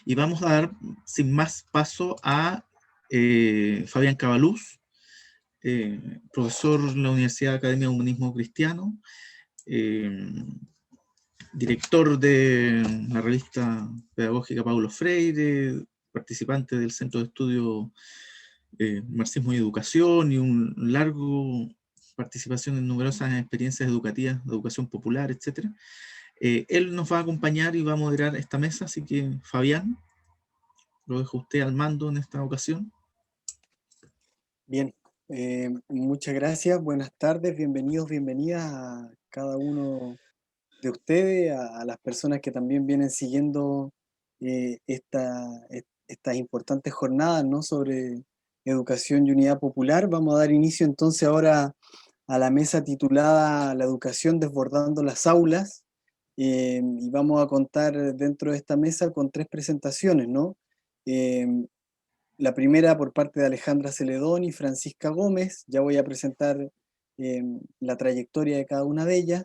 Y vamos a dar, sin más, paso a Fabián Cabaluz, profesor en la Universidad Academia de Humanismo Cristiano, director de la revista pedagógica Paulo Freire, participante del Centro de Estudio Marxismo y Educación, y un largo participación en numerosas experiencias educativas, de educación popular, etc. Él nos va a acompañar y va a moderar esta mesa, así que Fabián, lo dejo usted al mando en esta ocasión. Bien, muchas gracias, buenas tardes, bienvenidos, bienvenidas a cada uno de ustedes, a las personas que también vienen siguiendo estas importantes jornadas, ¿no?, sobre educación y unidad popular. Vamos a dar inicio entonces ahora a la mesa titulada La educación desbordando las aulas, y vamos a contar dentro de esta mesa con 3 presentaciones, ¿no? La primera por parte de Alejandra Celedón y Francisca Gómez, ya voy a presentar la trayectoria de cada una de ellas.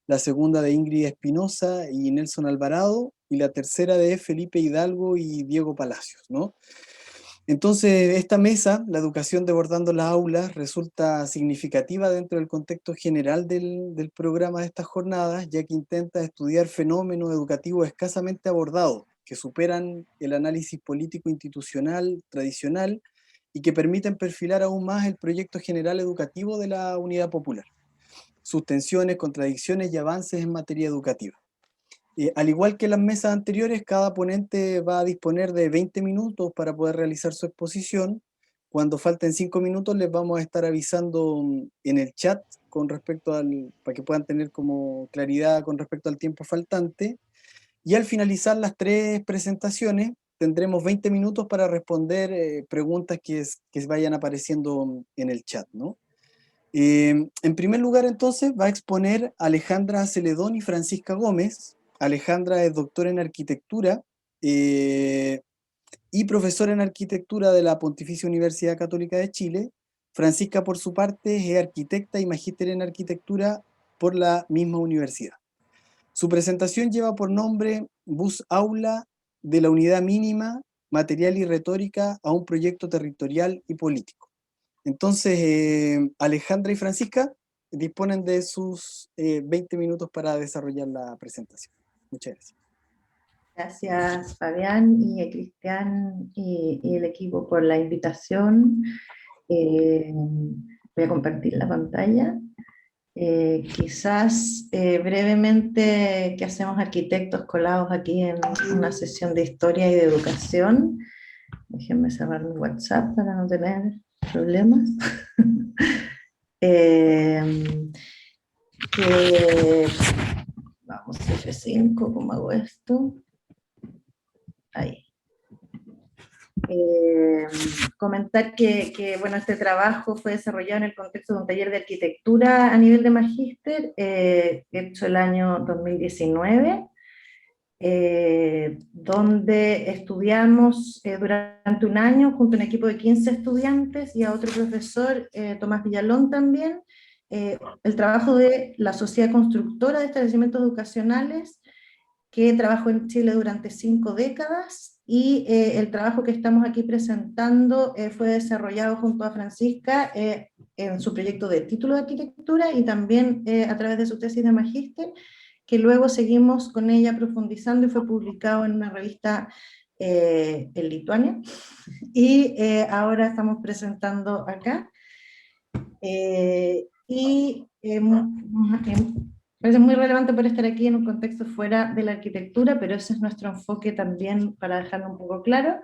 La segunda de Ingrid Espinosa y Nelson Alvarado, y la tercera de Felipe Hidalgo y Diego Palacios, ¿no? Entonces, esta mesa, la educación desbordando las aulas, resulta significativa dentro del contexto general del programa de estas jornadas, ya que intenta estudiar fenómenos educativos escasamente abordados, que superan el análisis político institucional tradicional y que permiten perfilar aún más el proyecto general educativo de la Unidad Popular, sus tensiones, contradicciones y avances en materia educativa. Al igual que las mesas anteriores, cada ponente va a disponer de 20 minutos para poder realizar su exposición. Cuando falten 5 minutos les vamos a estar avisando en el chat con respecto para que puedan tener como claridad con respecto al tiempo faltante. Y al finalizar las 3 presentaciones, tendremos 20 minutos para responder preguntas que vayan apareciendo en el chat, ¿no? En primer lugar, entonces, va a exponer Alejandra Celedón y Francisca Gómez. Alejandra es doctora en arquitectura y profesora en arquitectura de la Pontificia Universidad Católica de Chile. Francisca, por su parte, es arquitecta y magíster en arquitectura por la misma universidad. Su presentación lleva por nombre Bus Aula de la unidad mínima, material y retórica a un proyecto territorial y político. Entonces, Alejandra y Francisca disponen de sus 20 minutos para desarrollar la presentación. Muchas gracias. Gracias, Fabián y a Cristian y el equipo por la invitación. Voy a compartir la pantalla. Quizás brevemente, ¿qué hacemos arquitectos colados aquí en una sesión de historia y de educación? Déjenme cerrar mi WhatsApp para no tener problemas. Vamos, F5, ¿cómo hago esto? Ahí. Comentar que bueno, este trabajo fue desarrollado en el contexto de un taller de arquitectura a nivel de magíster, hecho el año 2019, donde estudiamos durante un año junto a un equipo de 15 estudiantes y a otro profesor, Tomás Villalón también, el trabajo de la Sociedad Constructora de Establecimientos Educacionales, que trabajó en Chile durante 5 décadas, y el trabajo que estamos aquí presentando fue desarrollado junto a Francisca en su proyecto de título de arquitectura y también a través de su tesis de magíster, que luego seguimos con ella profundizando y fue publicado en una revista en Lituania, y ahora estamos presentando acá. Parece muy relevante por estar aquí en un contexto fuera de la arquitectura, pero ese es nuestro enfoque también, para dejarlo un poco claro,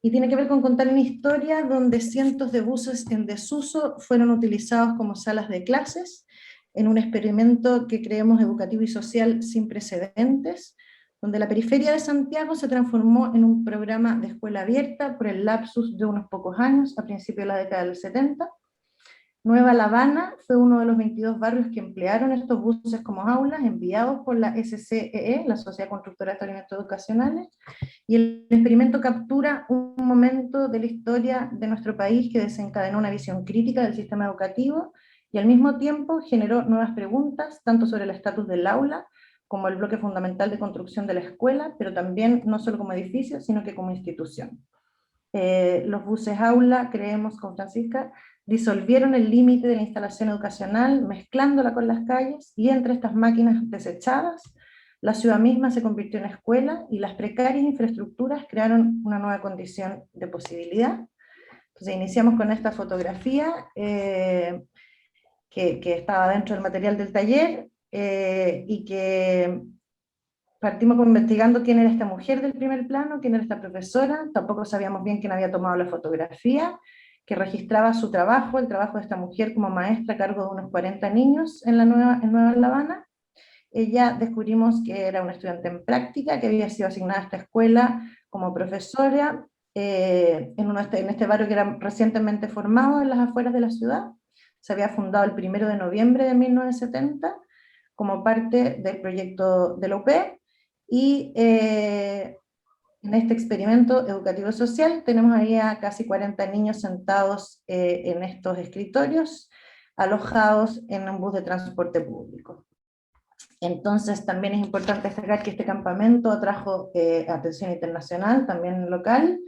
y tiene que ver con contar una historia donde cientos de buses en desuso fueron utilizados como salas de clases, en un experimento que creemos educativo y social sin precedentes, donde la periferia de Santiago se transformó en un programa de escuela abierta por el lapsus de unos pocos años, a principios de la década del 70, Nueva La Habana fue uno de los 22 barrios que emplearon estos buses como aulas enviados por la SCEE, la Sociedad Constructora de Establecimientos Educacionales, y el experimento captura un momento de la historia de nuestro país que desencadenó una visión crítica del sistema educativo y al mismo tiempo generó nuevas preguntas, tanto sobre el estatus del aula, como el bloque fundamental de construcción de la escuela, pero también no solo como edificio, sino que como institución. Los buses aula, creemos con Francisca, disolvieron el límite de la instalación educacional, mezclándola con las calles, y entre estas máquinas desechadas, la ciudad misma se convirtió en escuela, y las precarias infraestructuras crearon una nueva condición de posibilidad. Entonces iniciamos con esta fotografía, que estaba dentro del material del taller, y que partimos investigando quién era esta mujer del primer plano, quién era esta profesora, tampoco sabíamos bien quién había tomado la fotografía, que registraba su trabajo, el trabajo de esta mujer como maestra a cargo de unos 40 niños en Nueva La Habana. Ella descubrimos que era una estudiante en práctica, que había sido asignada a esta escuela como profesora, en este barrio que era recientemente formado en las afueras de la ciudad. Se había fundado el 1 de noviembre de 1970 como parte del proyecto de la UP, y en este experimento educativo social tenemos ahí a casi 40 niños sentados en estos escritorios, alojados en un bus de transporte público. Entonces también es importante destacar que este campamento atrajo atención internacional, también local,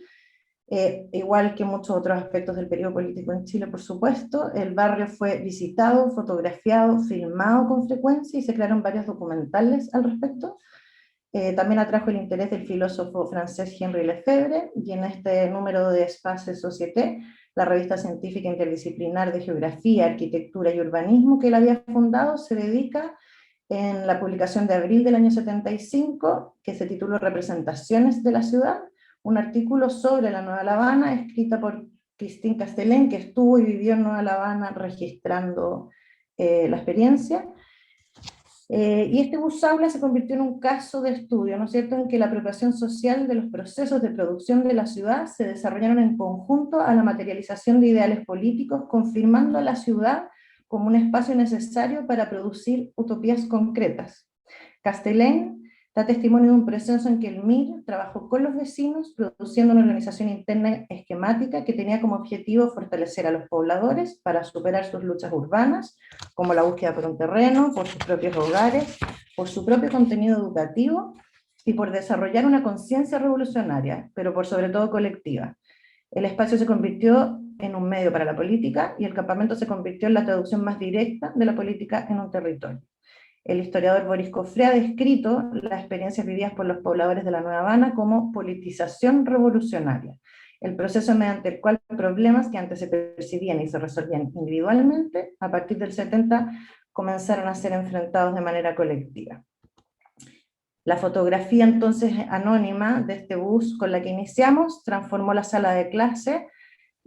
igual que muchos otros aspectos del periodo político en Chile, por supuesto. El barrio fue visitado, fotografiado, filmado con frecuencia, y se crearon varios documentales al respecto. También atrajo el interés del filósofo francés Henri Lefebvre, y en este número de Espace Société, la revista científica interdisciplinar de geografía, arquitectura y urbanismo que él había fundado, se dedica en la publicación de abril del año 75, que se tituló Representaciones de la ciudad, un artículo sobre la Nueva La Habana, escrita por Christine Castellén, que estuvo y vivió en Nueva La Habana registrando la experiencia. Y este bus aula se convirtió en un caso de estudio, ¿no es cierto?, en que la apropiación social de los procesos de producción de la ciudad se desarrollaron en conjunto a la materialización de ideales políticos, confirmando a la ciudad como un espacio necesario para producir utopías concretas. Castellén da testimonio de un proceso en que el MIR trabajó con los vecinos, produciendo una organización interna esquemática que tenía como objetivo fortalecer a los pobladores para superar sus luchas urbanas, como la búsqueda por un terreno, por sus propios hogares, por su propio contenido educativo y por desarrollar una conciencia revolucionaria, pero por sobre todo colectiva. El espacio se convirtió en un medio para la política, y el campamento se convirtió en la traducción más directa de la política en un territorio. El historiador Boris Cofré ha descrito las experiencias vividas por los pobladores de la Nueva Habana como politización revolucionaria, el proceso mediante el cual problemas que antes se percibían y se resolvían individualmente, a partir del 70 comenzaron a ser enfrentados de manera colectiva. La fotografía entonces anónima de este bus con la que iniciamos transformó la sala de clase,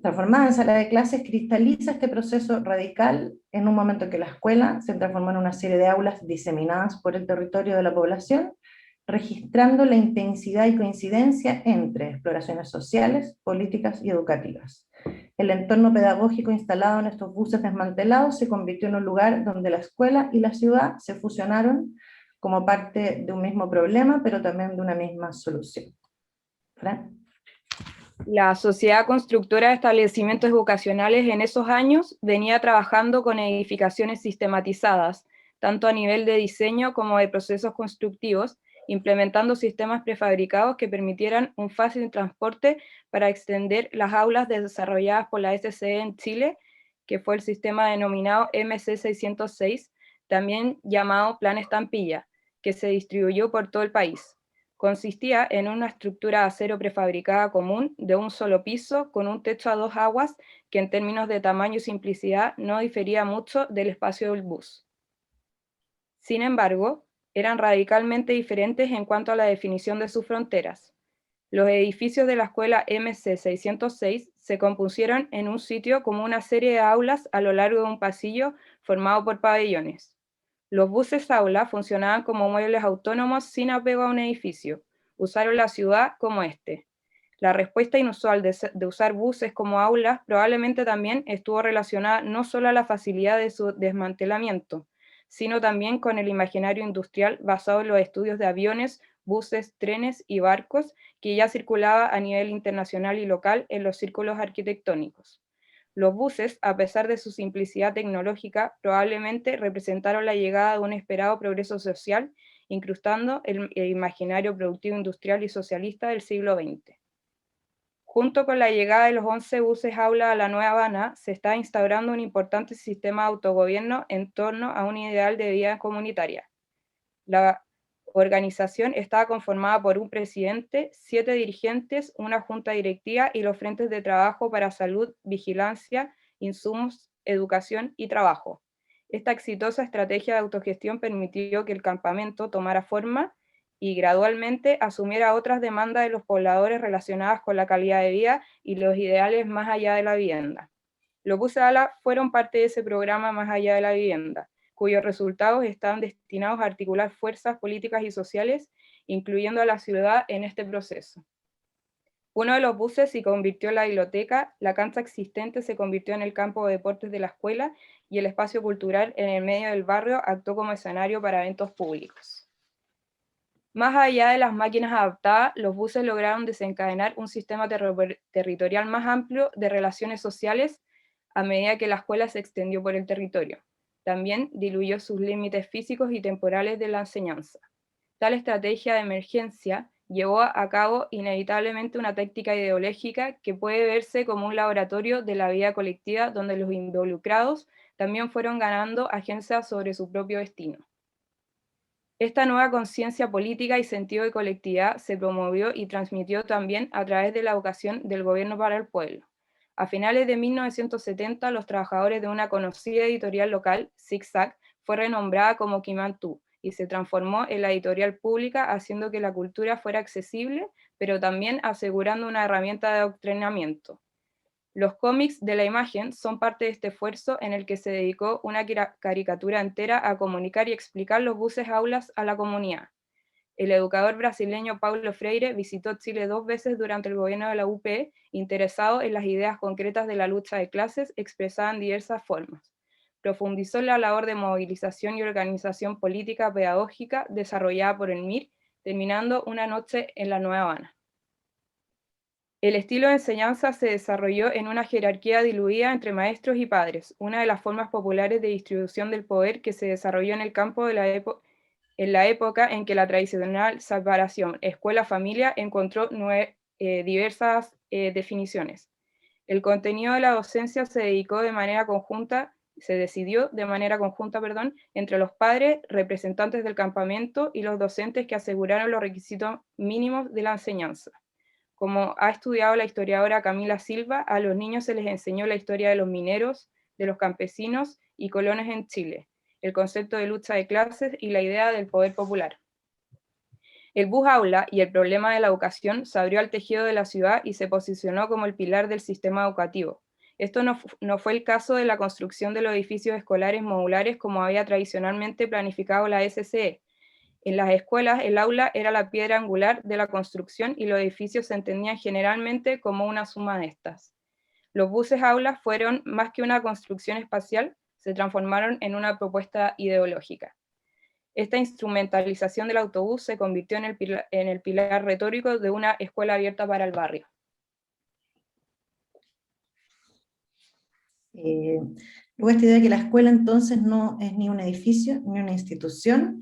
transformada en sala de clases, cristaliza este proceso radical en un momento en que la escuela se transformó en una serie de aulas diseminadas por el territorio de la población, registrando la intensidad y coincidencia entre exploraciones sociales, políticas y educativas. El entorno pedagógico instalado en estos buses desmantelados se convirtió en un lugar donde la escuela y la ciudad se fusionaron como parte de un mismo problema, pero también de una misma solución. ¿Fran? La Sociedad Constructora de Establecimientos Educacionales en esos años venía trabajando con edificaciones sistematizadas, tanto a nivel de diseño como de procesos constructivos, implementando sistemas prefabricados que permitieran un fácil transporte para extender las aulas desarrolladas por la SCE en Chile, que fue el sistema denominado MC606, también llamado Plan Estampilla, que se distribuyó por todo el país. Consistía en una estructura de acero prefabricada común de un solo piso con un techo a 2 aguas que en términos de tamaño y simplicidad no difería mucho del espacio del bus. Sin embargo, eran radicalmente diferentes en cuanto a la definición de sus fronteras. Los edificios de la escuela MC606 se compusieron en un sitio como una serie de aulas a lo largo de un pasillo formado por pabellones. Los buses aula funcionaban como muebles autónomos sin apego a un edificio. Usaron la ciudad como este. La respuesta inusual de usar buses como aulas probablemente también estuvo relacionada no solo a la facilidad de su desmantelamiento, sino también con el imaginario industrial basado en los estudios de aviones, buses, trenes y barcos que ya circulaba a nivel internacional y local en los círculos arquitectónicos. Los buses, a pesar de su simplicidad tecnológica, probablemente representaron la llegada de un esperado progreso social, incrustando el imaginario productivo industrial y socialista del siglo XX. Junto con la llegada de los 11 buses aula a la Nueva Habana, se está instaurando un importante sistema de autogobierno en torno a un ideal de vida comunitaria. La organización estaba conformada por un presidente, 7 dirigentes, una junta directiva y los frentes de trabajo para salud, vigilancia, insumos, educación y trabajo. Esta exitosa estrategia de autogestión permitió que el campamento tomara forma y gradualmente asumiera otras demandas de los pobladores relacionadas con la calidad de vida y los ideales más allá de la vivienda. Los buses ALA fueron parte de ese programa más allá de la vivienda, cuyos resultados están destinados a articular fuerzas políticas y sociales, incluyendo a la ciudad en este proceso. Uno de los buses se convirtió en la biblioteca, la cancha existente se convirtió en el campo de deportes de la escuela y el espacio cultural en el medio del barrio actuó como escenario para eventos públicos. Más allá de las máquinas adaptadas, los buses lograron desencadenar un sistema territorial más amplio de relaciones sociales a medida que la escuela se extendió por el territorio. También diluyó sus límites físicos y temporales de la enseñanza. Tal estrategia de emergencia llevó a cabo inevitablemente una táctica ideológica que puede verse como un laboratorio de la vida colectiva donde los involucrados también fueron ganando agencia sobre su propio destino. Esta nueva conciencia política y sentido de colectividad se promovió y transmitió también a través de la vocación del gobierno para el pueblo. A finales de 1970, los trabajadores de una conocida editorial local, Zig-Zag, fue renombrada como Kimantú y se transformó en la editorial pública, haciendo que la cultura fuera accesible, pero también asegurando una herramienta de adoctrinamiento. Los cómics de la imagen son parte de este esfuerzo en el que se dedicó una caricatura entera a comunicar y explicar los buses aulas a la comunidad. El educador brasileño Paulo Freire visitó Chile 2 veces durante el gobierno de la UP, interesado en las ideas concretas de la lucha de clases expresada en diversas formas. Profundizó en la labor de movilización y organización política pedagógica desarrollada por el MIR, terminando una noche en la Nueva Habana. El estilo de enseñanza se desarrolló en una jerarquía diluida entre maestros y padres, una de las formas populares de distribución del poder que se desarrolló en el campo de en la época en que la tradicional separación escuela-familia encontró diversas definiciones. El contenido de la docencia se decidió de manera conjunta, entre los padres, representantes del campamento y los docentes que aseguraron los requisitos mínimos de la enseñanza. Como ha estudiado la historiadora Camila Silva, a los niños se les enseñó la historia de los mineros, de los campesinos y colonos en Chile, el concepto de lucha de clases y la idea del poder popular. El bus aula y el problema de la educación se abrió al tejido de la ciudad y se posicionó como el pilar del sistema educativo. Esto no fue el caso de la construcción de los edificios escolares modulares como había tradicionalmente planificado la SCE. En las escuelas, el aula era la piedra angular de la construcción y los edificios se entendían generalmente como una suma de estas. Los buses aulas fueron, más que una construcción espacial, se transformaron en una propuesta ideológica. Esta instrumentalización del autobús se convirtió en el pilar retórico de una escuela abierta para el barrio. Luego esta idea de que la escuela entonces no es ni un edificio ni una institución.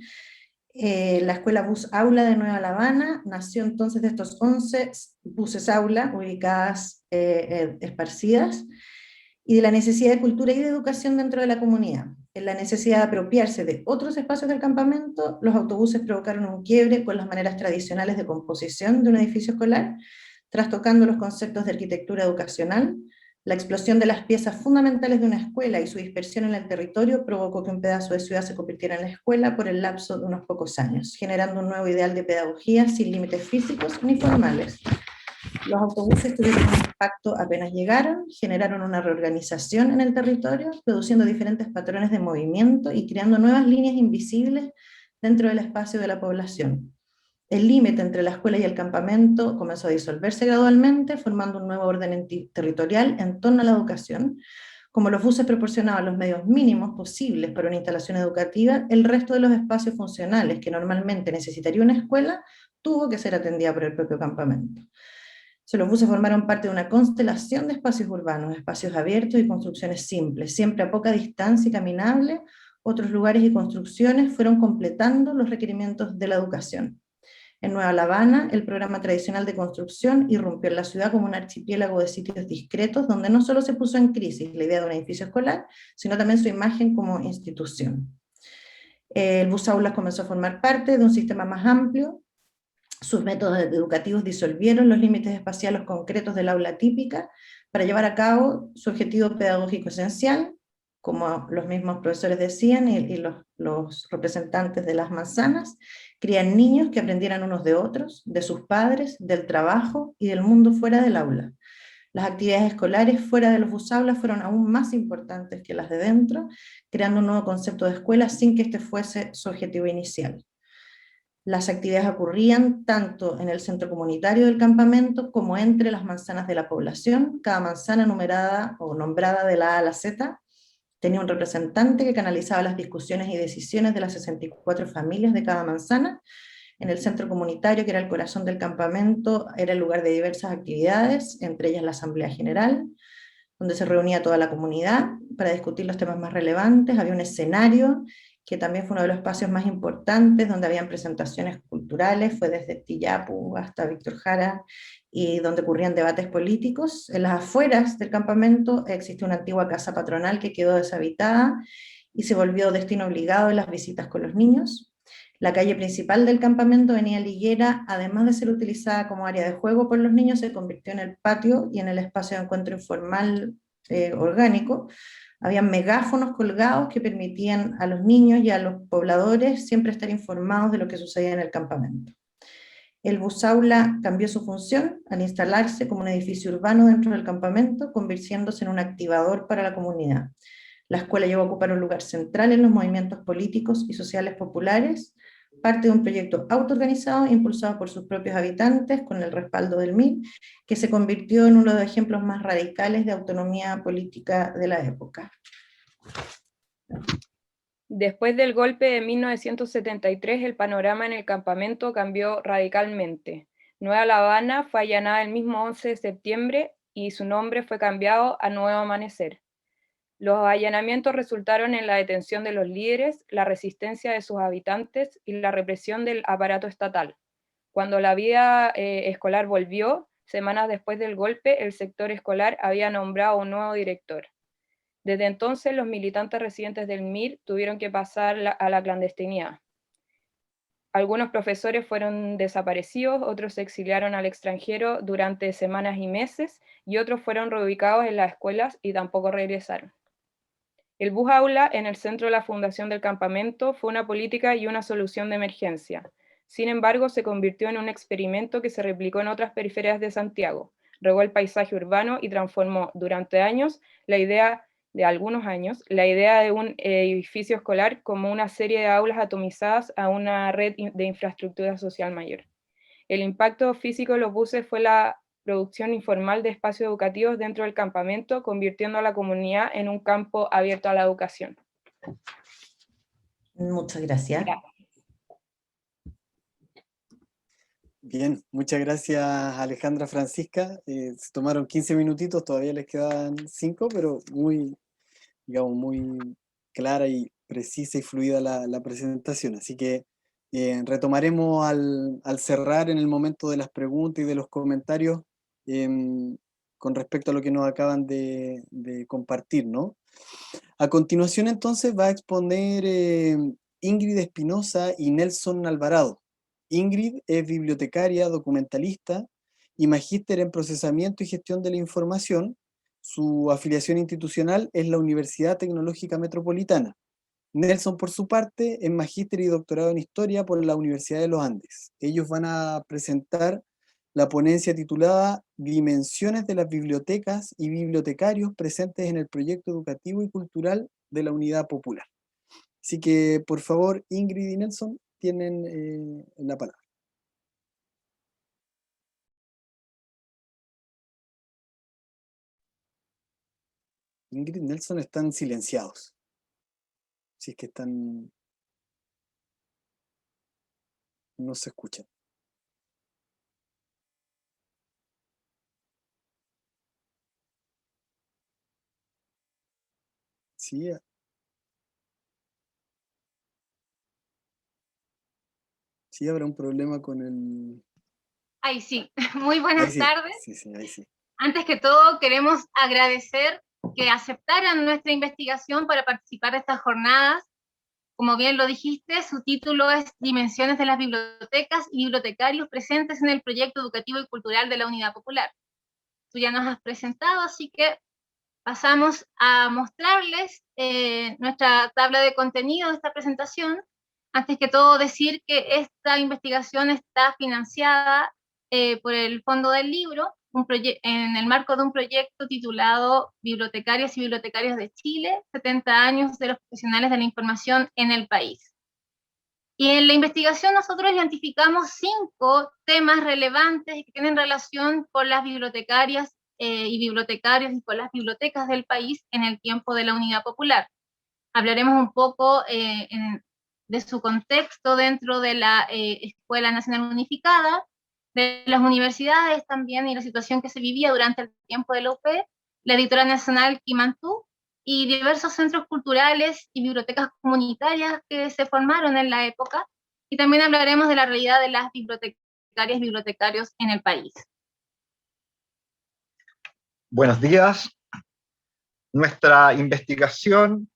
La escuela Bus Aula de Nueva La Habana nació entonces de estos 11 buses aula ubicadas, esparcidas, y de la necesidad de cultura y de educación dentro de la comunidad. En la necesidad de apropiarse de otros espacios del campamento, los autobuses provocaron un quiebre con las maneras tradicionales de composición de un edificio escolar, trastocando los conceptos de arquitectura educacional. La explosión de las piezas fundamentales de una escuela y su dispersión en el territorio provocó que un pedazo de ciudad se convirtiera en la escuela por el lapso de unos pocos años, generando un nuevo ideal de pedagogía sin límites físicos ni formales. Los autobuses tuvieron un impacto apenas llegaron, generaron una reorganización en el territorio, produciendo diferentes patrones de movimiento y creando nuevas líneas invisibles dentro del espacio de la población. el límite entre la escuela y el campamento comenzó a disolverse gradualmente, formando un nuevo orden territorial en torno a la educación. Como los buses proporcionaban los medios mínimos posibles para una instalación educativa, el resto de los espacios funcionales que normalmente necesitaría una escuela tuvo que ser atendida por el propio campamento. Los buses formaron parte de una constelación de espacios urbanos, espacios abiertos y construcciones simples, siempre a poca distancia y caminable. Otros lugares y construcciones fueron completando los requerimientos de la educación. En Nueva La Habana, el programa tradicional de construcción irrumpió en la ciudad como un archipiélago de sitios discretos donde no solo se puso en crisis la idea de un edificio escolar, sino también su imagen como institución. El bus aulas comenzó a formar parte de un sistema más amplio. Sus métodos educativos disolvieron los límites espaciales concretos del aula típica para llevar a cabo su objetivo pedagógico esencial, como los mismos profesores decían y los representantes de las manzanas, crían niños que aprendieran unos de otros, de sus padres, del trabajo y del mundo fuera del aula. Las actividades escolares fuera de los busaulas fueron aún más importantes que las de dentro, creando un nuevo concepto de escuela sin que este fuese su objetivo inicial. Las actividades ocurrían tanto en el centro comunitario del campamento como entre las manzanas de la población. Cada manzana numerada o nombrada de la A a la Z tenía un representante que canalizaba las discusiones y decisiones de las 64 familias de cada manzana. En el centro comunitario, que era el corazón del campamento, era el lugar de diversas actividades, entre ellas la Asamblea General, donde se reunía toda la comunidad para discutir los temas más relevantes. Había un escenario que también fue uno de los espacios más importantes, donde habían presentaciones culturales, fue desde Tillapu hasta Víctor Jara, y donde ocurrían debates políticos. En las afueras del campamento existía una antigua casa patronal que quedó deshabitada y se volvió destino obligado en las visitas con los niños. La calle principal del campamento, Avenida Liguera, además de ser utilizada como área de juego por los niños, se convirtió en el patio y en el espacio de encuentro informal orgánico. Había megáfonos colgados que permitían a los niños y a los pobladores siempre estar informados de lo que sucedía en el campamento. El busaula cambió su función al instalarse como un edificio urbano dentro del campamento, convirtiéndose en un activador para la comunidad. La escuela llegó a ocupar un lugar central en los movimientos políticos y sociales populares, parte de un proyecto autoorganizado impulsado por sus propios habitantes con el respaldo del MIR, que se convirtió en uno de los ejemplos más radicales de autonomía política de la época. Después del golpe de 1973, el panorama en el campamento cambió radicalmente. Nueva La Habana fue allanada el mismo 11 de septiembre y su nombre fue cambiado a Nuevo Amanecer. Los allanamientos resultaron en la detención de los líderes, la resistencia de sus habitantes y la represión del aparato estatal. Cuando la vida escolar volvió, semanas después del golpe, el sector escolar había nombrado un nuevo director. Desde entonces, los militantes residentes del MIR tuvieron que pasar a la clandestinidad. Algunos profesores fueron desaparecidos, otros se exiliaron al extranjero durante semanas y meses, y otros fueron reubicados en las escuelas y tampoco regresaron. El bus aula en el centro de la fundación del campamento fue una política y una solución de emergencia. Sin embargo, se convirtió en un experimento que se replicó en otras periferias de Santiago, regó el paisaje urbano y transformó durante años la idea de un edificio escolar como una serie de aulas atomizadas a una red de infraestructura social mayor. El impacto físico de los buses fue la producción informal de espacios educativos dentro del campamento, convirtiendo a la comunidad en un campo abierto a la educación. Muchas gracias. Bien, muchas gracias Alejandra, Francisca. Se tomaron 15 minutitos, todavía les quedan 5, pero muy clara y precisa y fluida la presentación. Así que retomaremos al cerrar en el momento de las preguntas y de los comentarios con respecto a lo que nos acaban de compartir, ¿no? A continuación entonces va a exponer Ingrid Espinosa y Nelson Alvarado. Ingrid es bibliotecaria, documentalista y magíster en procesamiento y gestión de la información. Su afiliación institucional es la Universidad Tecnológica Metropolitana. Nelson, por su parte, es magíster y doctorado en Historia por la Universidad de los Andes. Ellos van a presentar la ponencia titulada Dimensiones de las bibliotecas y bibliotecarios presentes en el proyecto educativo y cultural de la Unidad Popular. Así que, por favor, Ingrid y Nelson tienen la palabra. Ingrid, Nelson están silenciados. Si es que están... No se escuchan. Sí, sí habrá un problema con el... Ahí sí, muy Ahí buenas sí, tardes. sí, sí, ahí sí. Antes que todo, queremos agradecer que aceptaran nuestra investigación para participar de estas jornadas. Como bien lo dijiste, su título es Dimensiones de las bibliotecas y bibliotecarios presentes en el proyecto educativo y cultural de la Unidad Popular. Tú ya nos has presentado, así que pasamos a mostrarles nuestra tabla de contenido de esta presentación. Antes que todo, decir que esta investigación está financiada por el Fondo del Libro, en el marco de un proyecto titulado Bibliotecarias y Bibliotecarios de Chile, 70 años de los profesionales de la información en el país. Y en la investigación nosotros identificamos 5 temas relevantes que tienen relación con las bibliotecarias y bibliotecarios y con las bibliotecas del país en el tiempo de la Unidad Popular. Hablaremos un poco de su contexto dentro de la Escuela Nacional Unificada, de las universidades también y la situación que se vivía durante el tiempo de la UP, la Editorial Nacional Quimantú y diversos centros culturales y bibliotecas comunitarias que se formaron en la época, y también hablaremos de la realidad de las bibliotecarias y bibliotecarios en el país. Buenos días. Nuestra investigación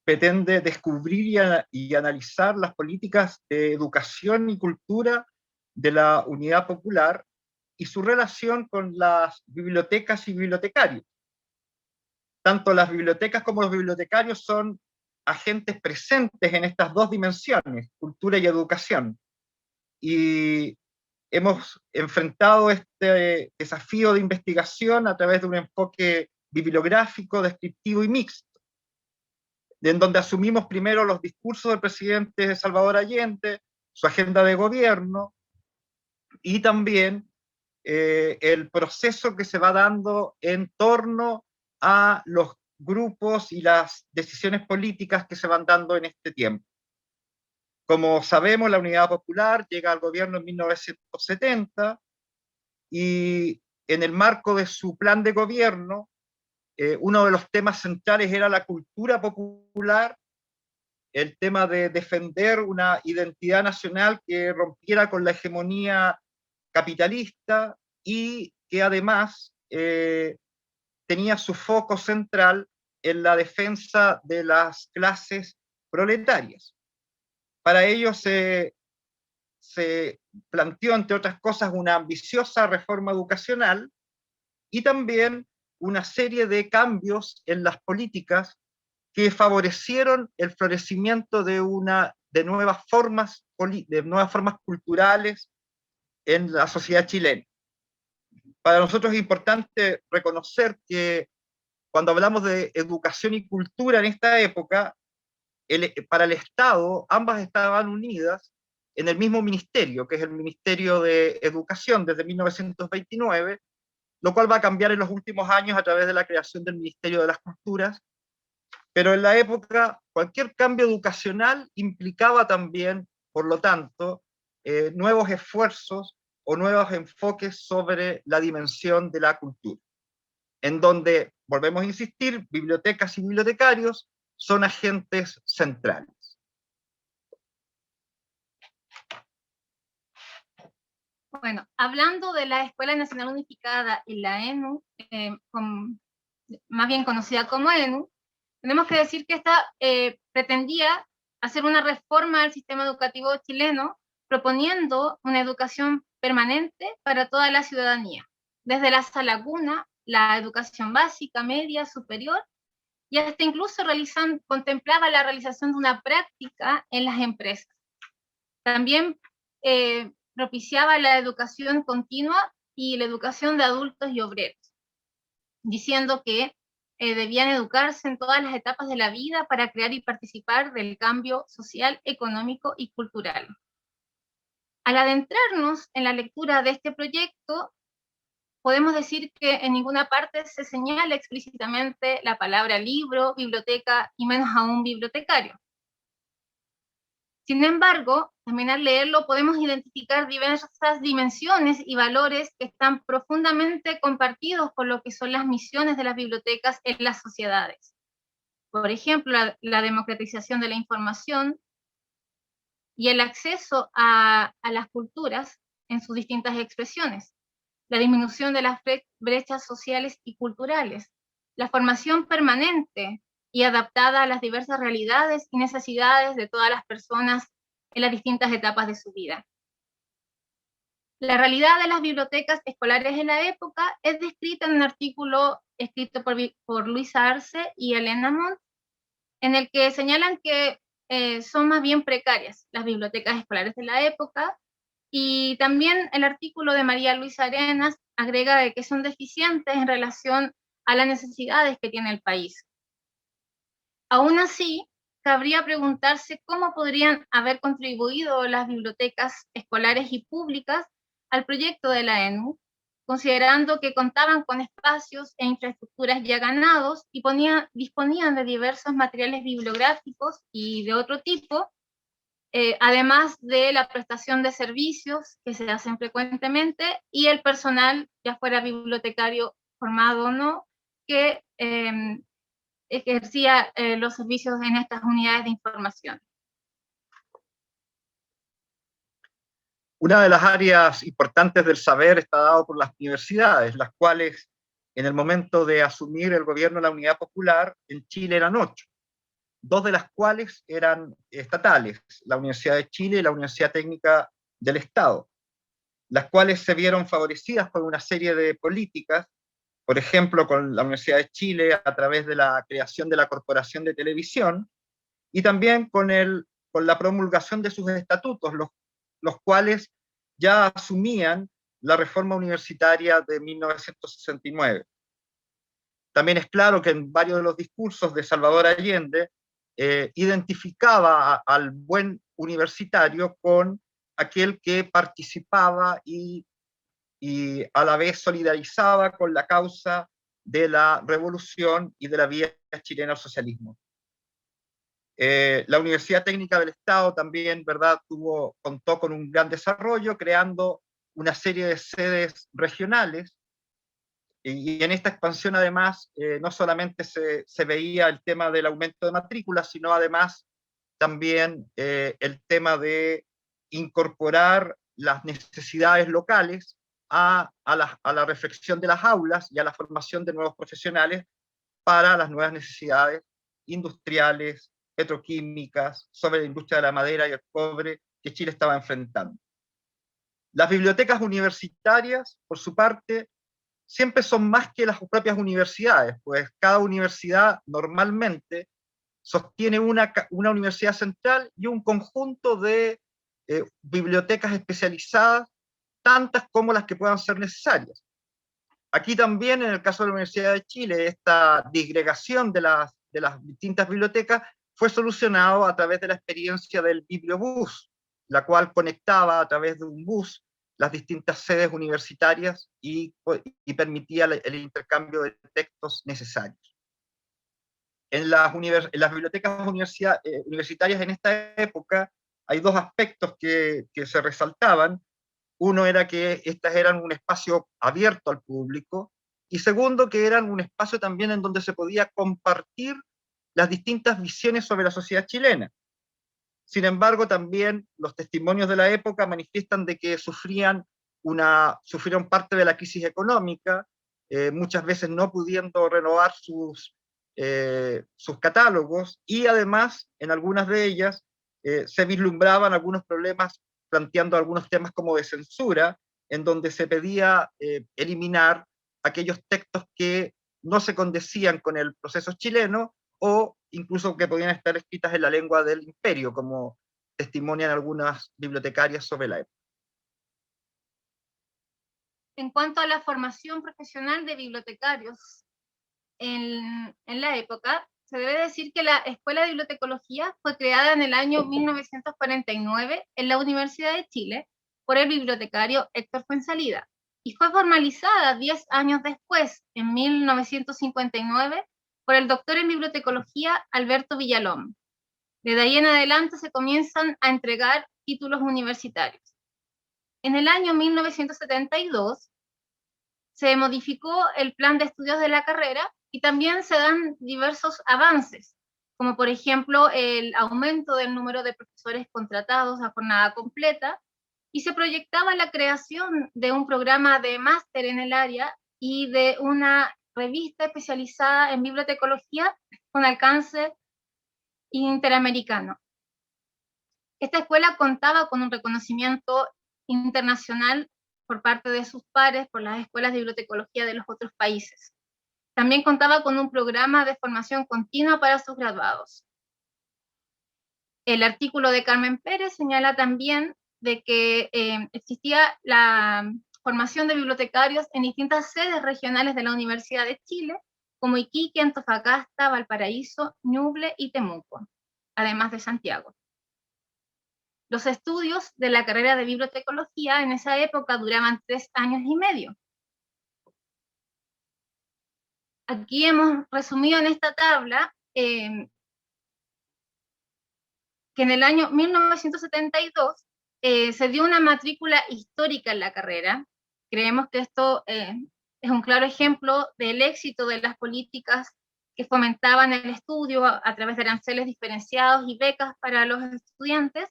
pretende descubrir y analizar las políticas de educación y cultura de la Unidad Popular y su relación con las bibliotecas y bibliotecarios. Tanto las bibliotecas como los bibliotecarios son agentes presentes en estas dos dimensiones, cultura y educación. Y hemos enfrentado este desafío de investigación a través de un enfoque bibliográfico, descriptivo y mixto, en donde asumimos primero los discursos del presidente Salvador Allende, su agenda de gobierno, y también el proceso que se va dando en torno a los grupos y las decisiones políticas que se van dando en este tiempo. Como sabemos, la Unidad Popular llega al gobierno en 1970 y en el marco de su plan de gobierno, uno de los temas centrales era la cultura popular, el tema de defender una identidad nacional que rompiera con la hegemonía capitalista y que además tenía su foco central en la defensa de las clases proletarias. Para ello se planteó, entre otras cosas, una ambiciosa reforma educacional y también una serie de cambios en las políticas que favorecieron el florecimiento de nuevas formas culturales en la sociedad chilena. Para nosotros es importante reconocer que cuando hablamos de educación y cultura en esta época, para el Estado, ambas estaban unidas en el mismo ministerio, que es el Ministerio de Educación desde 1929, lo cual va a cambiar en los últimos años a través de la creación del Ministerio de las Culturas, pero en la época cualquier cambio educacional implicaba también, por lo tanto, nuevos esfuerzos o nuevos enfoques sobre la dimensión de la cultura, en donde, volvemos a insistir, bibliotecas y bibliotecarios son agentes centrales. Bueno, hablando de la Escuela Nacional Unificada y la ENU, más bien conocida como ENU, tenemos que decir que esta pretendía hacer una reforma al sistema educativo chileno, proponiendo una educación permanente para toda la ciudadanía, desde la sala cuna, la educación básica, media, superior, y hasta incluso contemplaba la realización de una práctica en las empresas. También propiciaba la educación continua y la educación de adultos y obreros, diciendo que debían educarse en todas las etapas de la vida para crear y participar del cambio social, económico y cultural. Al adentrarnos en la lectura de este proyecto, podemos decir que en ninguna parte se señala explícitamente la palabra libro, biblioteca y menos aún bibliotecario. Sin embargo, también al leerlo podemos identificar diversas dimensiones y valores que están profundamente compartidos con lo que son las misiones de las bibliotecas en las sociedades. Por ejemplo, la democratización de la información y el acceso a las culturas en sus distintas expresiones, la disminución de las brechas sociales y culturales, la formación permanente y adaptada a las diversas realidades y necesidades de todas las personas en las distintas etapas de su vida. La realidad de las bibliotecas escolares en la época es descrita en un artículo escrito por Luisa Arce y Elena Montt, en el que señalan que son más bien precarias las bibliotecas escolares de la época, y también el artículo de María Luisa Arenas agrega de que son deficientes en relación a las necesidades que tiene el país. Aún así, cabría preguntarse cómo podrían haber contribuido las bibliotecas escolares y públicas al proyecto de la ENU, considerando que contaban con espacios e infraestructuras ya ganados y disponían de diversos materiales bibliográficos y de otro tipo, además de la prestación de servicios que se hacen frecuentemente y el personal, ya fuera bibliotecario formado o no, que ejercía los servicios en estas unidades de información. Una de las áreas importantes del saber está dado por las universidades, las cuales en el momento de asumir el gobierno de la Unidad Popular en Chile eran 8, 2 de las cuales eran estatales, la Universidad de Chile y la Universidad Técnica del Estado, las cuales se vieron favorecidas por una serie de políticas, por ejemplo, con la Universidad de Chile a través de la creación de la Corporación de Televisión, y también con la promulgación de sus estatutos, los cuales ya asumían la reforma universitaria de 1969. También es claro que en varios de los discursos de Salvador Allende identificaba al buen universitario con aquel que participaba y a la vez solidarizaba con la causa de la revolución y de la vía chilena al socialismo. La Universidad Técnica del Estado también, ¿verdad?, contó con un gran desarrollo, creando una serie de sedes regionales, y en esta expansión además no solamente se veía el tema del aumento de matrículas, sino además también el tema de incorporar las necesidades locales a la reflexión de las aulas y a la formación de nuevos profesionales para las nuevas necesidades industriales, petroquímicas, sobre la industria de la madera y el cobre que Chile estaba enfrentando. Las bibliotecas universitarias, por su parte, siempre son más que las propias universidades, pues cada universidad normalmente sostiene una universidad central y un conjunto de bibliotecas especializadas, tantas como las que puedan ser necesarias. Aquí también, en el caso de la Universidad de Chile, esta disgregación de las distintas bibliotecas fue solucionado a través de la experiencia del bibliobús, la cual conectaba a través de un bus las distintas sedes universitarias y permitía el intercambio de textos necesarios. En las bibliotecas universitarias en esta época hay 2 aspectos que se resaltaban. Uno era que estas eran un espacio abierto al público, y segundo, que eran un espacio también en donde se podía compartir las distintas visiones sobre la sociedad chilena. Sin embargo, también los testimonios de la época manifiestan de que sufrieron parte de la crisis económica, muchas veces no pudiendo renovar sus catálogos, y además en algunas de ellas se vislumbraban algunos problemas, planteando algunos temas como de censura, en donde se pedía eliminar aquellos textos que no se condecían con el proceso chileno, o incluso que podían estar escritas en la lengua del imperio, como testimonian algunas bibliotecarias sobre la época. En cuanto a la formación profesional de bibliotecarios en la época, se debe decir que la Escuela de Bibliotecología fue creada en el año 1949 en la Universidad de Chile por el bibliotecario Héctor Fuenzalida, y fue formalizada 10 años después, en 1959, por el doctor en bibliotecología Alberto Villalón. Desde ahí en adelante se comienzan a entregar títulos universitarios. En el año 1972 se modificó el plan de estudios de la carrera y también se dan diversos avances, como por ejemplo el aumento del número de profesores contratados a jornada completa, y se proyectaba la creación de un programa de máster en el área y de una revista especializada en bibliotecología con alcance interamericano. Esta escuela contaba con un reconocimiento internacional por parte de sus pares, por las escuelas de bibliotecología de los otros países. También contaba con un programa de formación continua para sus graduados. El artículo de Carmen Pérez señala también de que existía la formación de bibliotecarios en distintas sedes regionales de la Universidad de Chile, como Iquique, Antofagasta, Valparaíso, Ñuble y Temuco, además de Santiago. Los estudios de la carrera de bibliotecología en esa época duraban 3 años y medio. Aquí hemos resumido en esta tabla que en el año 1972 se dio una matrícula histórica en la carrera. Creemos que esto es un claro ejemplo del éxito de las políticas que fomentaban el estudio a través de aranceles diferenciados y becas para los estudiantes,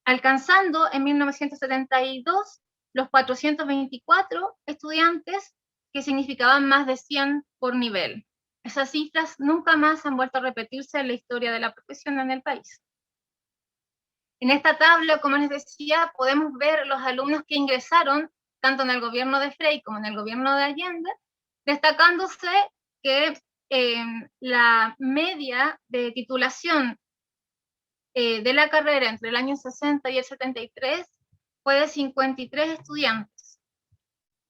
alcanzando en 1972 los 424 estudiantes, que significaban más de 100 por nivel. Esas cifras nunca más han vuelto a repetirse en la historia de la profesión en el país. En esta tabla, como les decía, podemos ver los alumnos que ingresaron tanto en el gobierno de Frei como en el gobierno de Allende, destacándose que la media de titulación de la carrera entre el año 60 y el 73 fue de 53 estudiantes,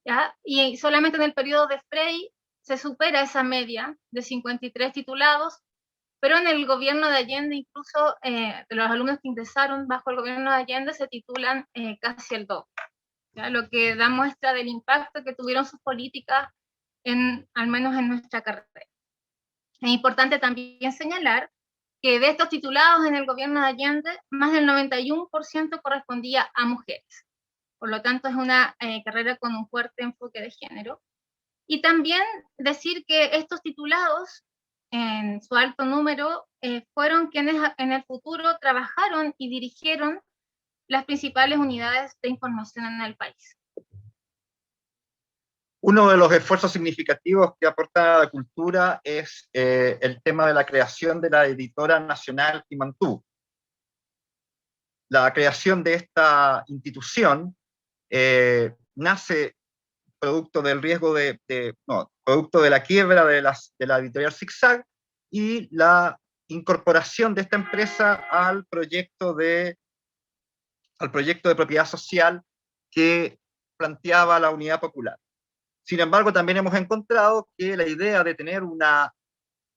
¿ya? Y solamente en el periodo de Frei se supera esa media de 53 titulados, pero en el gobierno de Allende, incluso de los alumnos que ingresaron bajo el gobierno de Allende, se titulan casi el doble, ¿ya? Lo que da muestra del impacto que tuvieron sus políticas, al menos en nuestra carrera. Es importante también señalar que de estos titulados en el gobierno de Allende, más del 91% correspondía a mujeres. Por lo tanto, es una carrera con un fuerte enfoque de género. Y también decir que estos titulados, en su alto número, fueron quienes en el futuro trabajaron y dirigieron las principales unidades de información en el país. Uno de los esfuerzos significativos que aporta la cultura es el tema de la creación de la Editora Nacional Quimantú. La creación de esta institución nace producto del riesgo producto de la quiebra de la editorial Zigzag y la incorporación de esta empresa al proyecto de propiedad social que planteaba la Unidad Popular. Sin embargo, también hemos encontrado que la idea de tener una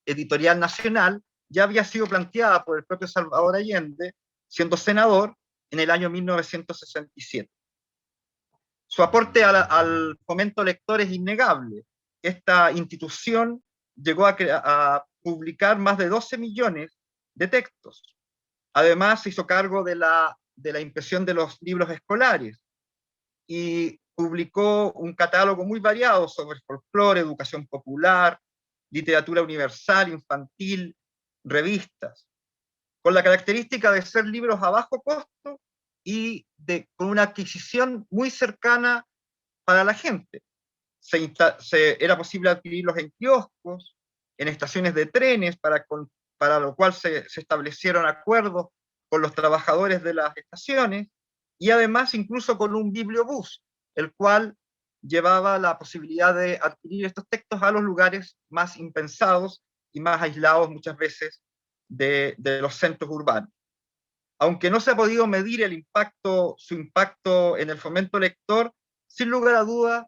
editorial nacional ya había sido planteada por el propio Salvador Allende, siendo senador, en el año 1967. Su aporte al fomento lector es innegable. Esta institución llegó a publicar más de 12 millones de textos. Además, se hizo cargo de la impresión de los libros escolares y publicó un catálogo muy variado sobre folclore, educación popular, literatura universal, infantil, revistas, con la característica de ser libros a bajo costo y con una adquisición muy cercana para la gente. Era posible adquirirlos en kioscos, en estaciones de trenes, para lo cual se establecieron acuerdos con los trabajadores de las estaciones, y además incluso con un bibliobús, el cual llevaba la posibilidad de adquirir estos textos a los lugares más impensados y más aislados muchas veces de los centros urbanos. Aunque no se ha podido medir su impacto en el fomento lector, sin lugar a duda,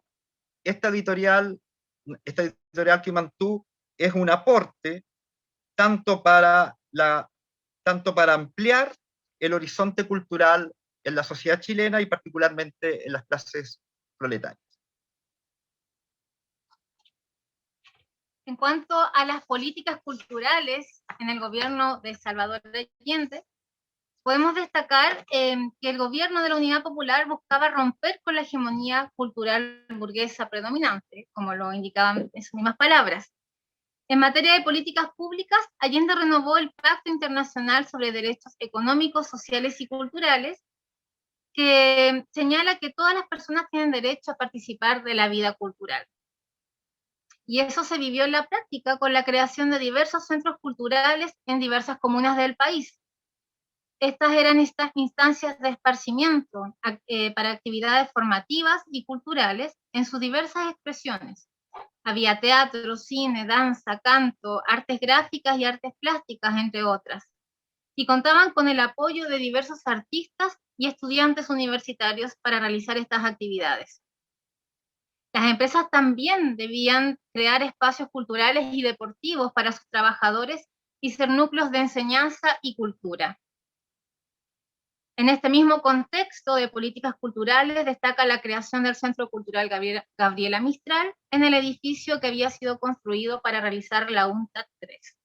esta editorial Quimantú es un aporte tanto para ampliar el horizonte cultural en la sociedad chilena y particularmente en las clases proletarias. En cuanto a las políticas culturales en el gobierno de Salvador Allende, podemos destacar que el gobierno de la Unidad Popular buscaba romper con la hegemonía cultural burguesa predominante, como lo indicaban en sus mismas palabras. En materia de políticas públicas, Allende renovó el Pacto Internacional sobre Derechos Económicos, Sociales y Culturales, que señala que todas las personas tienen derecho a participar de la vida cultural. Y eso se vivió en la práctica con la creación de diversos centros culturales en diversas comunas del país. Estas eran estas instancias de esparcimiento para actividades formativas y culturales en sus diversas expresiones. Había teatro, cine, danza, canto, artes gráficas y artes plásticas, entre otras. Y contaban con el apoyo de diversos artistas y estudiantes universitarios para realizar estas actividades. Las empresas también debían crear espacios culturales y deportivos para sus trabajadores y ser núcleos de enseñanza y cultura. En este mismo contexto de políticas culturales destaca la creación del Centro Cultural Gabriela Mistral en el edificio que había sido construido para realizar la UNTAD 3.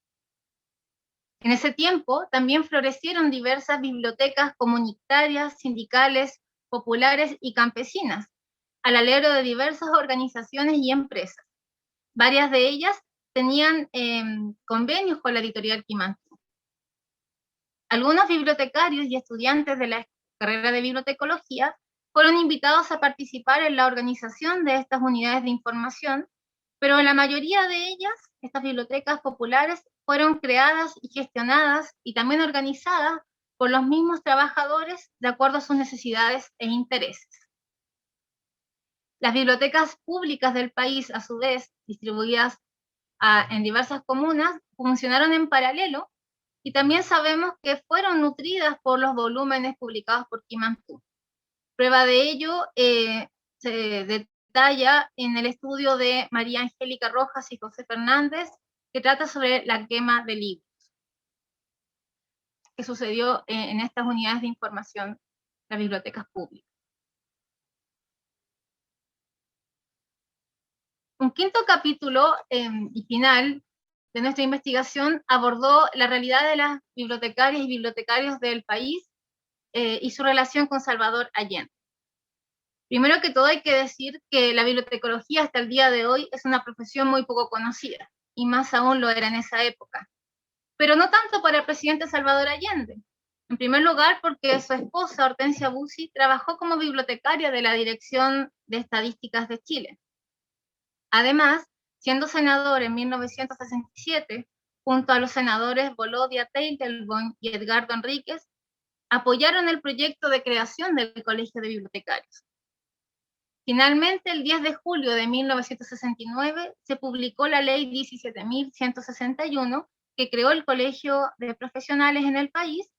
En ese tiempo también florecieron diversas bibliotecas comunitarias, sindicales, populares y campesinas, al alero de diversas organizaciones y empresas. Varias de ellas tenían convenios con la editorial Quimantú. Algunos bibliotecarios y estudiantes de la carrera de bibliotecología fueron invitados a participar en la organización de estas unidades de información, pero la mayoría de ellas, estas bibliotecas populares, fueron creadas y gestionadas y también organizadas por los mismos trabajadores de acuerdo a sus necesidades e intereses. Las bibliotecas públicas del país, a su vez, distribuidas en diversas comunas, funcionaron en paralelo y también sabemos que fueron nutridas por los volúmenes publicados por Quimantú. Prueba de ello se detalla en el estudio de María Angélica Rojas y José Fernández, que trata sobre la quema de libros, que sucedió en estas unidades de información, las bibliotecas públicas. Un quinto capítulo y final de nuestra investigación abordó la realidad de las bibliotecarias y bibliotecarios del país y su relación con Salvador Allende. Primero que todo hay que decir que la bibliotecología hasta el día de hoy es una profesión muy poco conocida, y más aún lo era en esa época. Pero no tanto para el presidente Salvador Allende. En primer lugar, porque su esposa, Hortensia Bussi, trabajó como bibliotecaria de la Dirección de Estadísticas de Chile. Además, siendo senador en 1967, junto a los senadores Volodya Teitelbaum y Edgardo Enríquez, apoyaron el proyecto de creación del Colegio de Bibliotecarios. Finalmente, el 10 de julio de 1969, se publicó la Ley 17.161, que creó el Colegio de Profesionales en el país,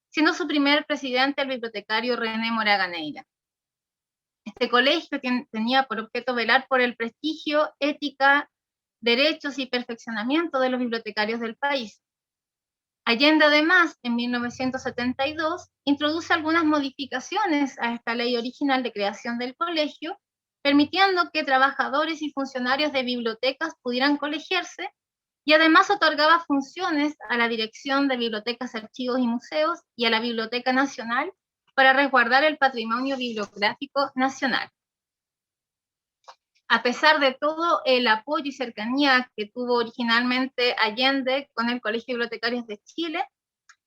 siendo su primer presidente el bibliotecario René Moraganeira. Este colegio tenía por objeto velar por el prestigio, ética, derechos y perfeccionamiento de los bibliotecarios del país. Allende, además, en 1972, introduce algunas modificaciones a esta ley original de creación del colegio, permitiendo que trabajadores y funcionarios de bibliotecas pudieran colegiarse, y además otorgaba funciones a la Dirección de Bibliotecas, Archivos y Museos y a la Biblioteca Nacional para resguardar el patrimonio bibliográfico nacional. A pesar de todo el apoyo y cercanía que tuvo originalmente Allende con el Colegio de Bibliotecarios de Chile,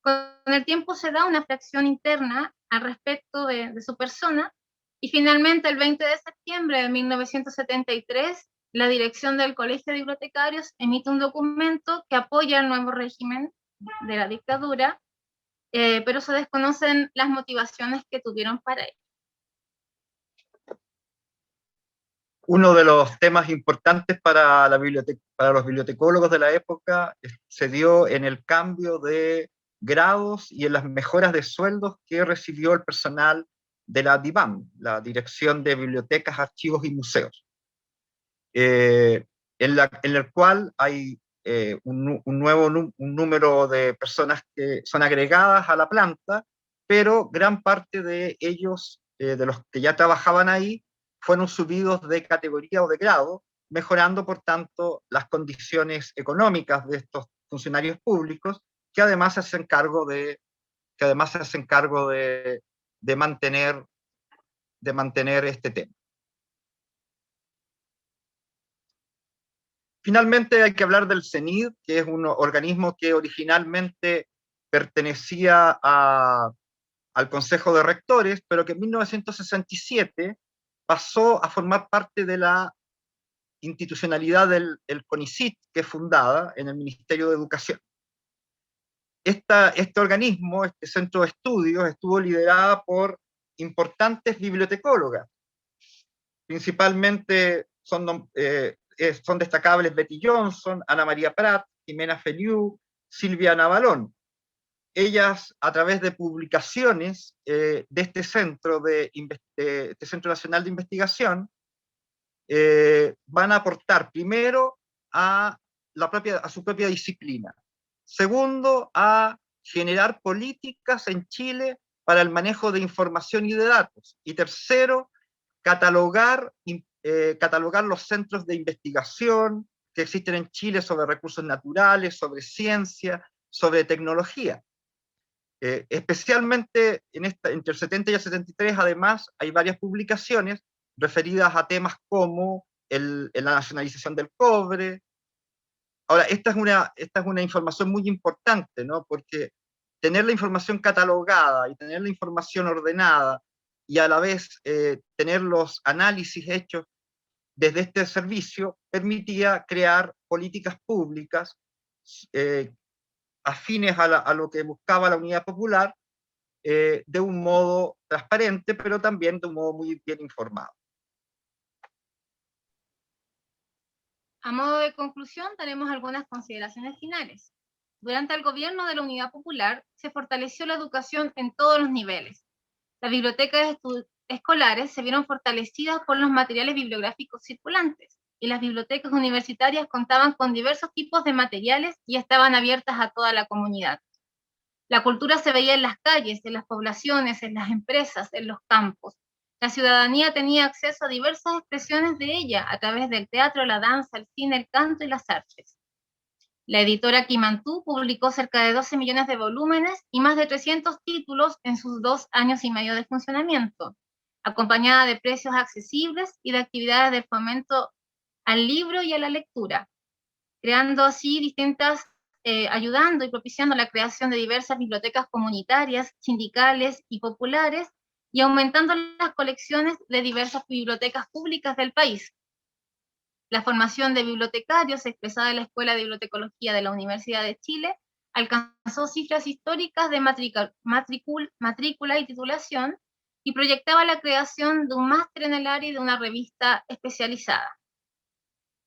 con el tiempo se da una fracción interna al respecto de su persona, y finalmente el 20 de septiembre de 1973, la dirección del Colegio de Bibliotecarios emite un documento que apoya el nuevo régimen de la dictadura, pero se desconocen las motivaciones que tuvieron para ello. Uno de los temas importantes para los bibliotecólogos de la época se dio en el cambio de grados y en las mejoras de sueldos que recibió el personal de la DIVAM, la Dirección de Bibliotecas, Archivos y Museos, en el cual hay un número de personas que son agregadas a la planta, pero gran parte de ellos, de los que ya trabajaban ahí, fueron subidos de categoría o de grado, mejorando, por tanto, las condiciones económicas de estos funcionarios públicos, que además se hacen cargo de mantener este tema. Finalmente hay que hablar del CENID, que es un organismo que originalmente pertenecía al Consejo de Rectores, pero que en 1967 pasó a formar parte de la institucionalidad del CONICYT, que es fundada en el Ministerio de Educación. Este organismo, este centro de estudios, estuvo liderada por importantes bibliotecólogas. Principalmente son destacables Betty Johnson, Ana María Prat, Jimena Feliu, Silvia Navalón. Ellas, a través de publicaciones de este Centro Nacional de Investigación, van a aportar primero a su propia disciplina. Segundo, a generar políticas en Chile para el manejo de información y de datos. Y tercero, catalogar los centros de investigación que existen en Chile sobre recursos naturales, sobre ciencia, sobre tecnología. Especialmente entre el 70 y el 73, además, hay varias publicaciones referidas a temas como la nacionalización del cobre. Ahora, esta es una información muy importante, ¿no? Porque tener la información catalogada y tener la información ordenada y a la vez tener los análisis hechos desde este servicio permitía crear políticas públicas afines a lo que buscaba la Unidad Popular de un modo transparente, pero también de un modo muy bien informado. A modo de conclusión, tenemos algunas consideraciones finales. Durante el gobierno de la Unidad Popular se fortaleció la educación en todos los niveles. Las bibliotecas escolares se vieron fortalecidas por los materiales bibliográficos circulantes, y las bibliotecas universitarias contaban con diversos tipos de materiales y estaban abiertas a toda la comunidad. La cultura se veía en las calles, en las poblaciones, en las empresas, en los campos. La ciudadanía tenía acceso a diversas expresiones de ella a través del teatro, la danza, el cine, el canto y las artes. La editora Quimantú publicó cerca de 12 millones de volúmenes y más de 300 títulos en sus 2 años y medio de funcionamiento, acompañada de precios accesibles y de actividades de fomento al libro y a la lectura, creando así ayudando y propiciando la creación de diversas bibliotecas comunitarias, sindicales y populares, y aumentando las colecciones de diversas bibliotecas públicas del país. La formación de bibliotecarios expresada en la Escuela de Bibliotecología de la Universidad de Chile alcanzó cifras históricas de matrícula y titulación, y proyectaba la creación de un máster en el área y de una revista especializada.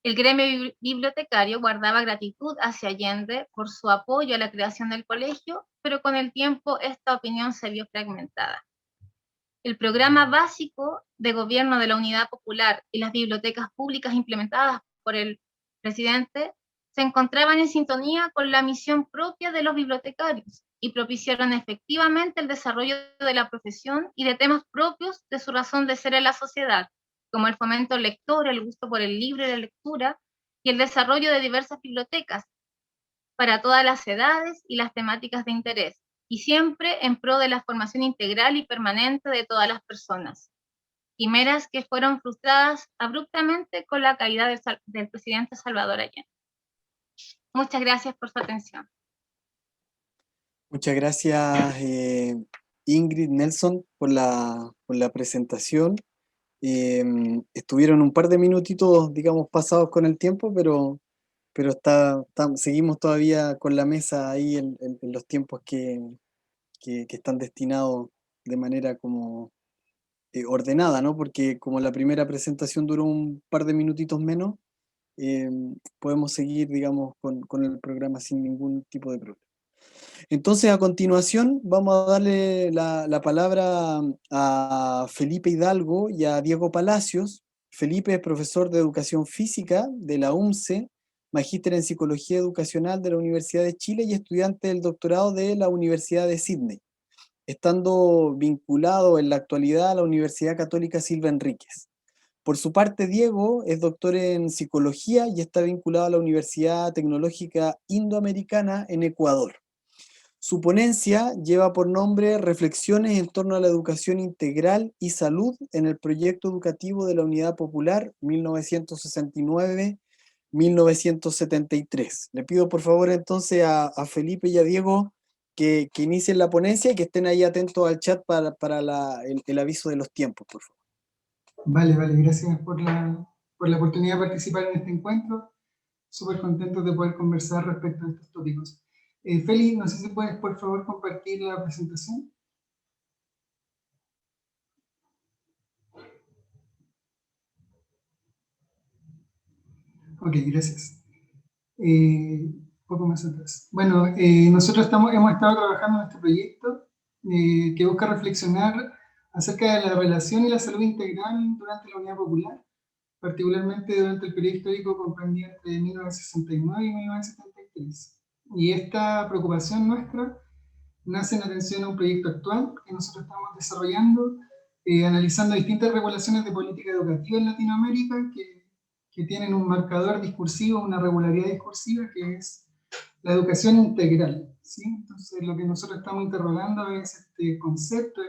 El gremio bibliotecario guardaba gratitud hacia Allende por su apoyo a la creación del colegio, pero con el tiempo esta opinión se vio fragmentada. El programa básico de gobierno de la Unidad Popular y las bibliotecas públicas implementadas por el presidente se encontraban en sintonía con la misión propia de los bibliotecarios y propiciaron efectivamente el desarrollo de la profesión y de temas propios de su razón de ser en la sociedad, como el fomento lector, el gusto por el libro y la lectura, y el desarrollo de diversas bibliotecas para todas las edades y las temáticas de interés, y siempre en pro de la formación integral y permanente de todas las personas. Quimeras que fueron frustradas abruptamente con la caída del presidente Salvador Allende. Muchas gracias por su atención. Muchas gracias, Ingrid, Nelson, por la presentación. Estuvieron un par de minutitos, digamos, pasados con el tiempo, pero seguimos todavía con la mesa ahí en los tiempos que están destinados de manera como ordenada, ¿no? Porque como la primera presentación duró un par de minutitos menos, podemos seguir, digamos, con el programa sin ningún tipo de problema. Entonces, a continuación, vamos a darle la palabra a Felipe Hidalgo y a Diego Palacios. Felipe es profesor de Educación Física de la UMCE, magíster en Psicología Educacional de la Universidad de Chile y estudiante del doctorado de la Universidad de Sídney, estando vinculado en la actualidad a la Universidad Católica Silva Enríquez. Por su parte, Diego es doctor en psicología y está vinculado a la Universidad Tecnológica Indoamericana en Ecuador. Su ponencia lleva por nombre Reflexiones en torno a la educación integral y salud en el proyecto educativo de la Unidad Popular 1969-1973. Le pido por favor entonces a Felipe y a Diego que inicien la ponencia y que estén ahí atentos al chat para el aviso de los tiempos, por favor. Vale, gracias por la oportunidad de participar en este encuentro. Súper contentos de poder conversar respecto a estos tópicos. Feli, no sé si puedes por favor compartir la presentación. Ok, gracias. Poco más atrás. Bueno, nosotros hemos estado trabajando en este proyecto que busca reflexionar acerca de la relación y la salud integral durante la Unidad Popular, particularmente durante el periodo histórico comprendido entre 1969 y 1973. Y esta preocupación nuestra nace en atención a un proyecto actual que nosotros estamos desarrollando, analizando distintas regulaciones de política educativa en Latinoamérica que tienen un marcador discursivo, una regularidad discursiva, que es la educación integral, ¿sí? Entonces, lo que nosotros estamos interrogando es este concepto,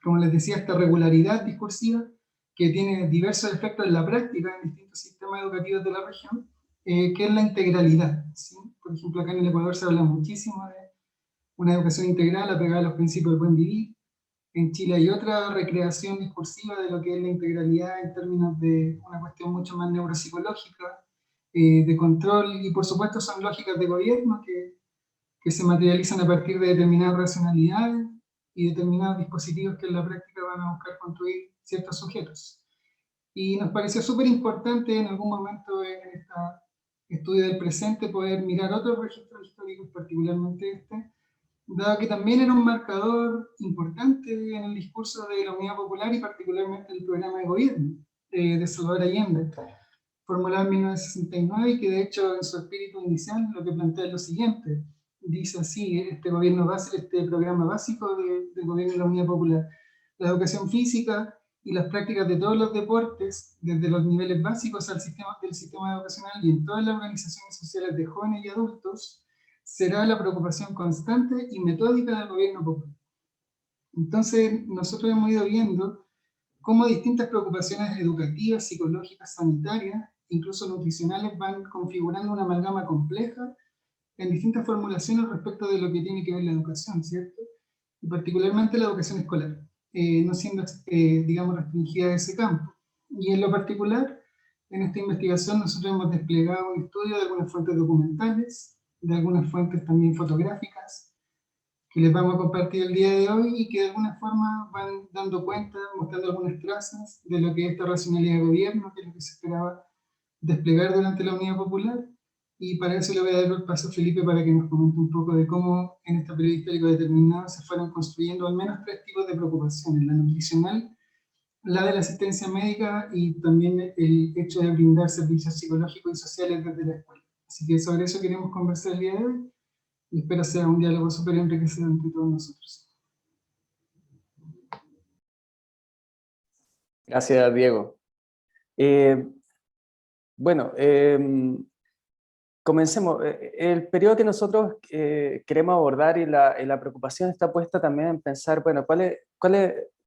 como les decía, esta regularidad discursiva, que tiene diversos efectos en la práctica en distintos sistemas educativos de la región, que es la integralidad, ¿sí? Por ejemplo, acá en el Ecuador se habla muchísimo de una educación integral apegada a los principios del buen vivir. En Chile hay otra recreación discursiva de lo que es la integralidad en términos de una cuestión mucho más neuropsicológica, de control, y por supuesto son lógicas de gobierno que se materializan a partir de determinadas racionalidades y determinados dispositivos que en la práctica van a buscar construir ciertos sujetos. Y nos pareció súper importante en algún momento en este estudio del presente poder mirar otros registros históricos, particularmente este, dado que también era un marcador importante en el discurso de la Unidad Popular y particularmente el programa de gobierno de Salvador Allende, formulado en 1969, y que de hecho en su espíritu inicial lo que plantea es lo siguiente. Dice así: este gobierno base, este programa básico del gobierno de la Unidad Popular: la educación física y las prácticas de todos los deportes, desde los niveles básicos del sistema educacional y en todas las organizaciones sociales de jóvenes y adultos, será la preocupación constante y metódica del gobierno popular. Entonces, nosotros hemos ido viendo cómo distintas preocupaciones educativas, psicológicas, sanitarias, incluso nutricionales, van configurando una amalgama compleja en distintas formulaciones respecto de lo que tiene que ver la educación, ¿cierto? Y particularmente la educación escolar, no siendo, digamos, restringida a ese campo. Y en lo particular, en esta investigación nosotros hemos desplegado un estudio de algunas fuentes documentales, de algunas fuentes también fotográficas, que les vamos a compartir el día de hoy y que de alguna forma van dando cuenta, mostrando algunas trazas de lo que es esta racionalidad de gobierno, que es lo que se esperaba desplegar durante la Unidad Popular. Y para eso le voy a dar el paso a Felipe para que nos comente un poco de cómo en este periodo histórico determinado se fueron construyendo al menos 3 tipos de preocupaciones: la nutricional, la de la asistencia médica y también el hecho de brindar servicios psicológicos y sociales desde la escuela. Así que sobre eso queremos conversar el día de hoy y espero sea un diálogo súper enriquecedor entre todos nosotros. Gracias, Diego. Comencemos. El periodo que nosotros queremos abordar y la preocupación está puesta también en pensar, bueno,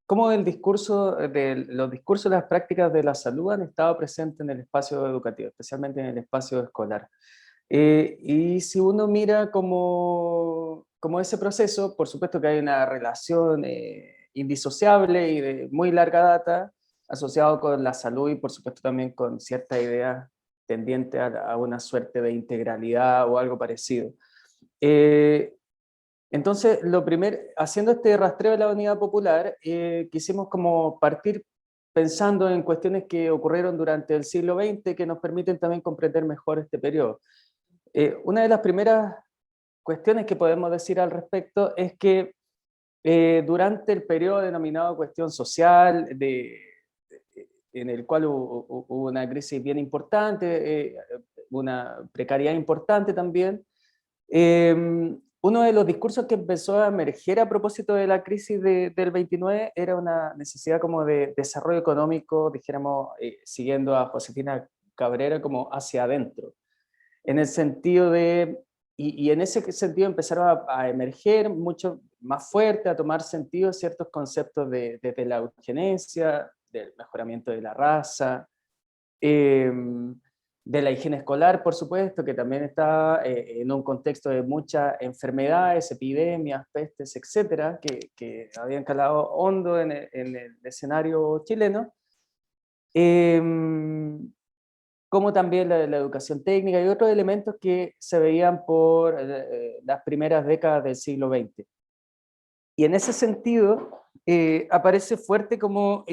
cómo los discursos de las prácticas de la salud han estado presentes en el espacio educativo, especialmente en el espacio escolar. Y si uno mira como ese proceso, por supuesto que hay una relación indisociable y de muy larga data asociado con la salud y por supuesto también con cierta idea tendiente a una suerte de integralidad o algo parecido. Entonces, haciendo este rastreo de la Unidad Popular, quisimos como partir pensando en cuestiones que ocurrieron durante el siglo XX que nos permiten también comprender mejor este periodo. Una de las primeras cuestiones que podemos decir al respecto es que durante el periodo denominado cuestión social, en el cual hubo una crisis bien importante, una precariedad importante también, uno de los discursos que empezó a emerger a propósito de la crisis del 29 era una necesidad como de desarrollo económico, dijéramos, siguiendo a Josefina Cabrera, como hacia adentro. En el sentido de, y en ese sentido empezaron a emerger mucho más fuerte, a tomar sentido ciertos conceptos de la eugenesia, del mejoramiento de la raza, de la higiene escolar, por supuesto, que también está en un contexto de muchas enfermedades, epidemias, pestes, etcétera, que habían calado hondo en el escenario chileno, como también la educación técnica y otros elementos que se veían por las primeras décadas del siglo XX. Y en ese sentido, aparece fuerte como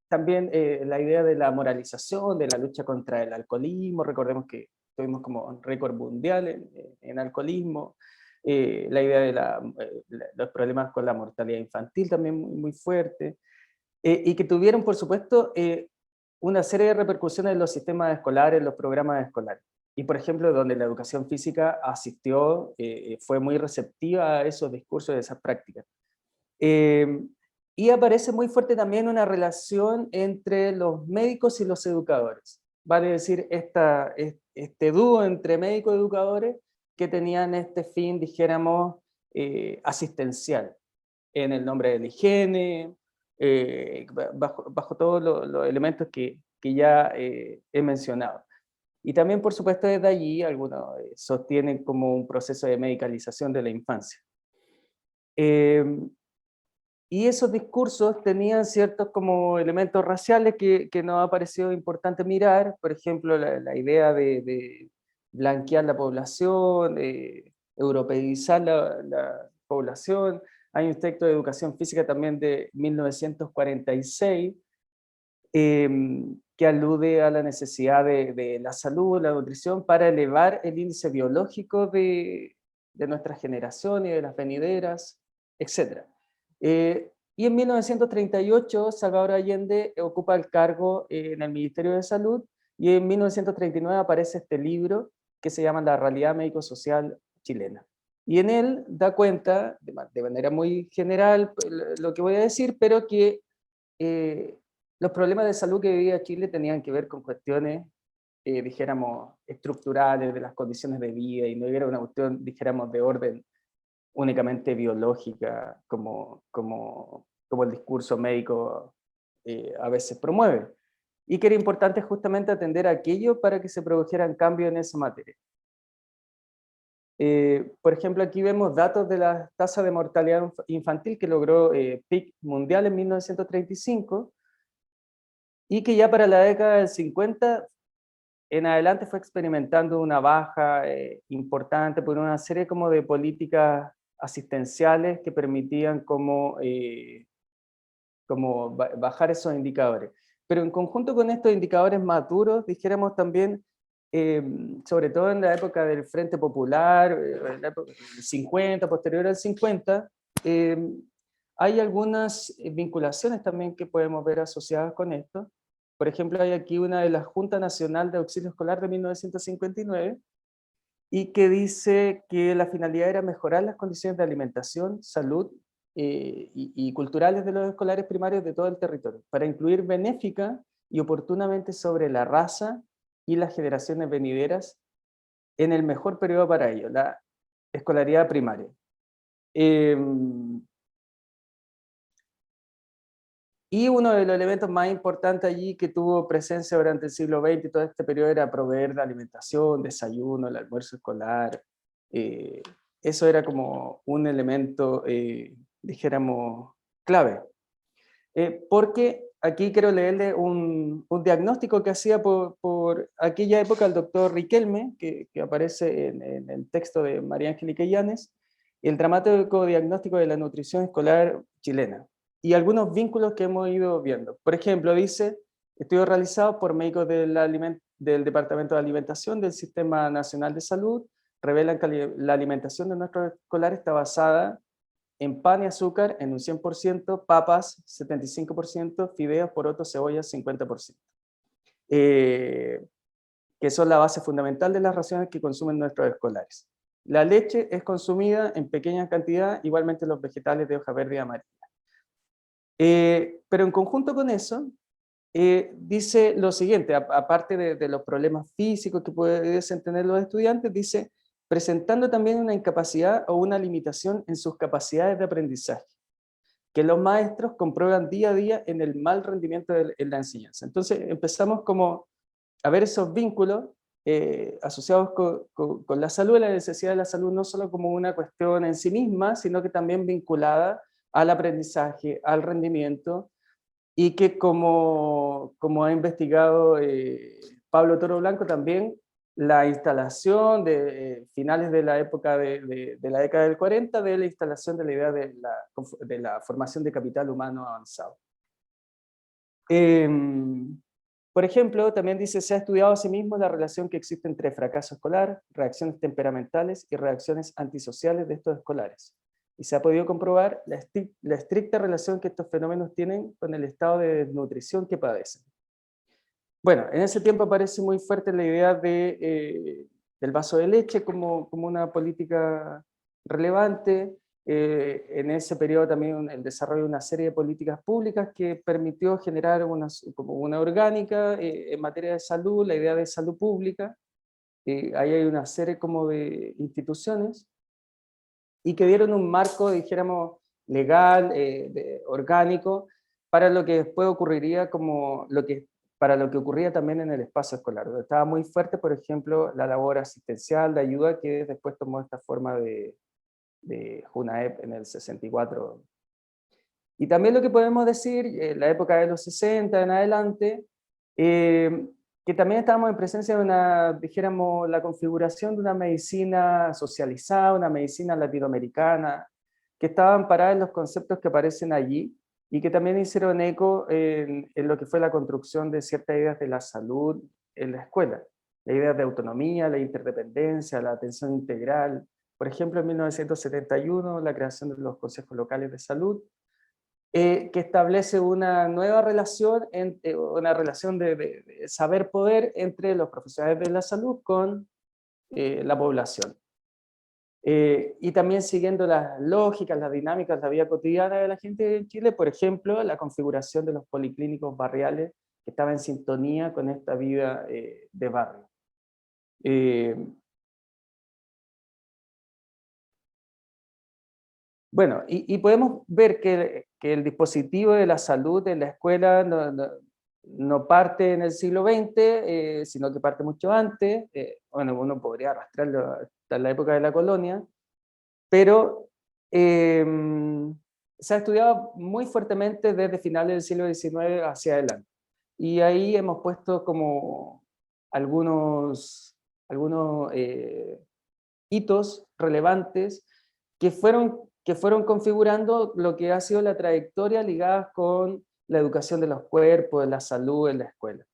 también la idea de la moralización, de la lucha contra el alcoholismo. Recordemos que tuvimos como un récord mundial en alcoholismo. La idea de los problemas con la mortalidad infantil también muy, muy fuerte. Y que tuvieron, por supuesto, una serie de repercusiones en los sistemas escolares, los programas escolares. Y, por ejemplo, donde la educación física asistió, fue muy receptiva a esos discursos, a esas prácticas. Y aparece muy fuerte también una relación entre los médicos y los educadores. Vale decir, este dúo entre médicos y educadores que tenían este fin, dijéramos, asistencial, en el nombre de la higiene, bajo todos los elementos que ya he mencionado. Y también, por supuesto, desde allí algunos sostienen como un proceso de medicalización de la infancia. Y esos discursos tenían ciertos como elementos raciales que nos ha parecido importante mirar, por ejemplo, la idea de blanquear la población, europeizar la población. Hay un texto de educación física también de 1946, que alude a la necesidad de la salud, la nutrición, para elevar el índice biológico de nuestra generación y de las venideras, etc. Y en 1938 Salvador Allende ocupa el cargo en el Ministerio de Salud, y en 1939 aparece este libro que se llama La realidad médico-social chilena. Y en él da cuenta, de manera muy general, lo que voy a decir, pero que los problemas de salud que vivía Chile tenían que ver con cuestiones, dijéramos, estructurales de las condiciones de vida, y no era una cuestión, dijéramos, de orden únicamente biológica, como el discurso médico a veces promueve. Y que era importante justamente atender a aquello para que se produjeran cambios en esa materia. Por ejemplo, aquí vemos datos de la tasa de mortalidad infantil que logró PIC mundial en 1935, y que ya para la década del 50 en adelante fue experimentando una baja importante por una serie como de políticas asistenciales que permitían como bajar esos indicadores. Pero en conjunto con estos indicadores maduros, dijéramos también, sobre todo en la época del Frente Popular, en la época del 50, posterior al 50, hay algunas vinculaciones también que podemos ver asociadas con esto. Por ejemplo, hay aquí una de la Junta Nacional de Auxilio Escolar de 1959, y que dice que la finalidad era mejorar las condiciones de alimentación, salud y culturales de los escolares primarios de todo el territorio, para incluir benéfica y oportunamente sobre la raza y las generaciones venideras en el mejor periodo para ello, la escolaridad primaria. Y uno de los elementos más importantes allí que tuvo presencia durante el siglo XX y todo este periodo era proveer de alimentación, desayuno, el almuerzo escolar. Eso era como un elemento, dijéramos, clave. Porque aquí quiero leerle un diagnóstico que hacía por aquella época el doctor Riquelme, que aparece en el texto de María Angélica Illanes, el dramático diagnóstico de la nutrición escolar chilena, y algunos vínculos que hemos ido viendo. Por ejemplo, dice, estudios realizados por médicos del Departamento de Alimentación del Sistema Nacional de Salud revelan que la alimentación de nuestros escolares está basada en pan y azúcar en un 100%, papas 75%, fideos, porotos, cebollas 50%. Que son la base fundamental de las raciones que consumen nuestros escolares. La leche es consumida en pequeña cantidad, igualmente los vegetales de hoja verde y amarilla. Pero en conjunto con eso, dice lo siguiente, aparte de los problemas físicos que pueden tener los estudiantes, dice, presentando también una incapacidad o una limitación en sus capacidades de aprendizaje, que los maestros comprueban día a día en el mal rendimiento en la enseñanza. Entonces empezamos como a ver esos vínculos asociados con la salud y la necesidad de la salud, no solo como una cuestión en sí misma, sino que también vinculada al aprendizaje, al rendimiento, y que como ha investigado Pablo Toro Blanco también, la instalación de finales de la época de la década del 40, de la instalación de la idea de la formación de capital humano avanzado. Por ejemplo, también dice, se ha estudiado asimismo la relación que existe entre fracaso escolar, reacciones temperamentales y reacciones antisociales de estos escolares. Y se ha podido comprobar la estricta relación que estos fenómenos tienen con el estado de desnutrición que padecen. Bueno, en ese tiempo aparece muy fuerte la idea del vaso de leche como una política relevante. En ese periodo también el desarrollo de una serie de políticas públicas que permitió generar como una orgánica en materia de salud, la idea de salud pública. Ahí hay una serie como de instituciones y que dieron un marco, dijéramos, legal, orgánico, para lo que después ocurriría para lo que ocurría también en el espacio escolar. Estaba muy fuerte, por ejemplo, la labor asistencial, de ayuda, que después tomó esta forma de JUNAEP en el 64. Y también lo que podemos decir, en la época de los 60 en adelante, que también estábamos en presencia de dijéramos, la configuración de una medicina socializada, una medicina latinoamericana, que estaba amparada en los conceptos que aparecen allí, y que también hicieron eco en lo que fue la construcción de ciertas ideas de la salud en la escuela. La idea de autonomía, la interdependencia, la atención integral. Por ejemplo, en 1971, la creación de los consejos locales de salud, que establece una nueva relación, una relación de saber-poder entre los profesionales de la salud con la población. Y también siguiendo las lógicas, las dinámicas, la vida cotidiana de la gente en Chile, por ejemplo, la configuración de los policlínicos barriales, que estaba en sintonía con esta vida de barrio. Bueno, y podemos ver que el dispositivo de la salud en la escuela no parte en el siglo XX, sino que parte mucho antes. Bueno, uno podría arrastrarlo hasta la época de la colonia, pero se ha estudiado muy fuertemente desde finales del siglo XIX hacia adelante. Y ahí hemos puesto como algunos hitos relevantes que fueron configurando lo que ha sido la trayectoria ligada con la educación de los cuerpos, de la salud en la escuela.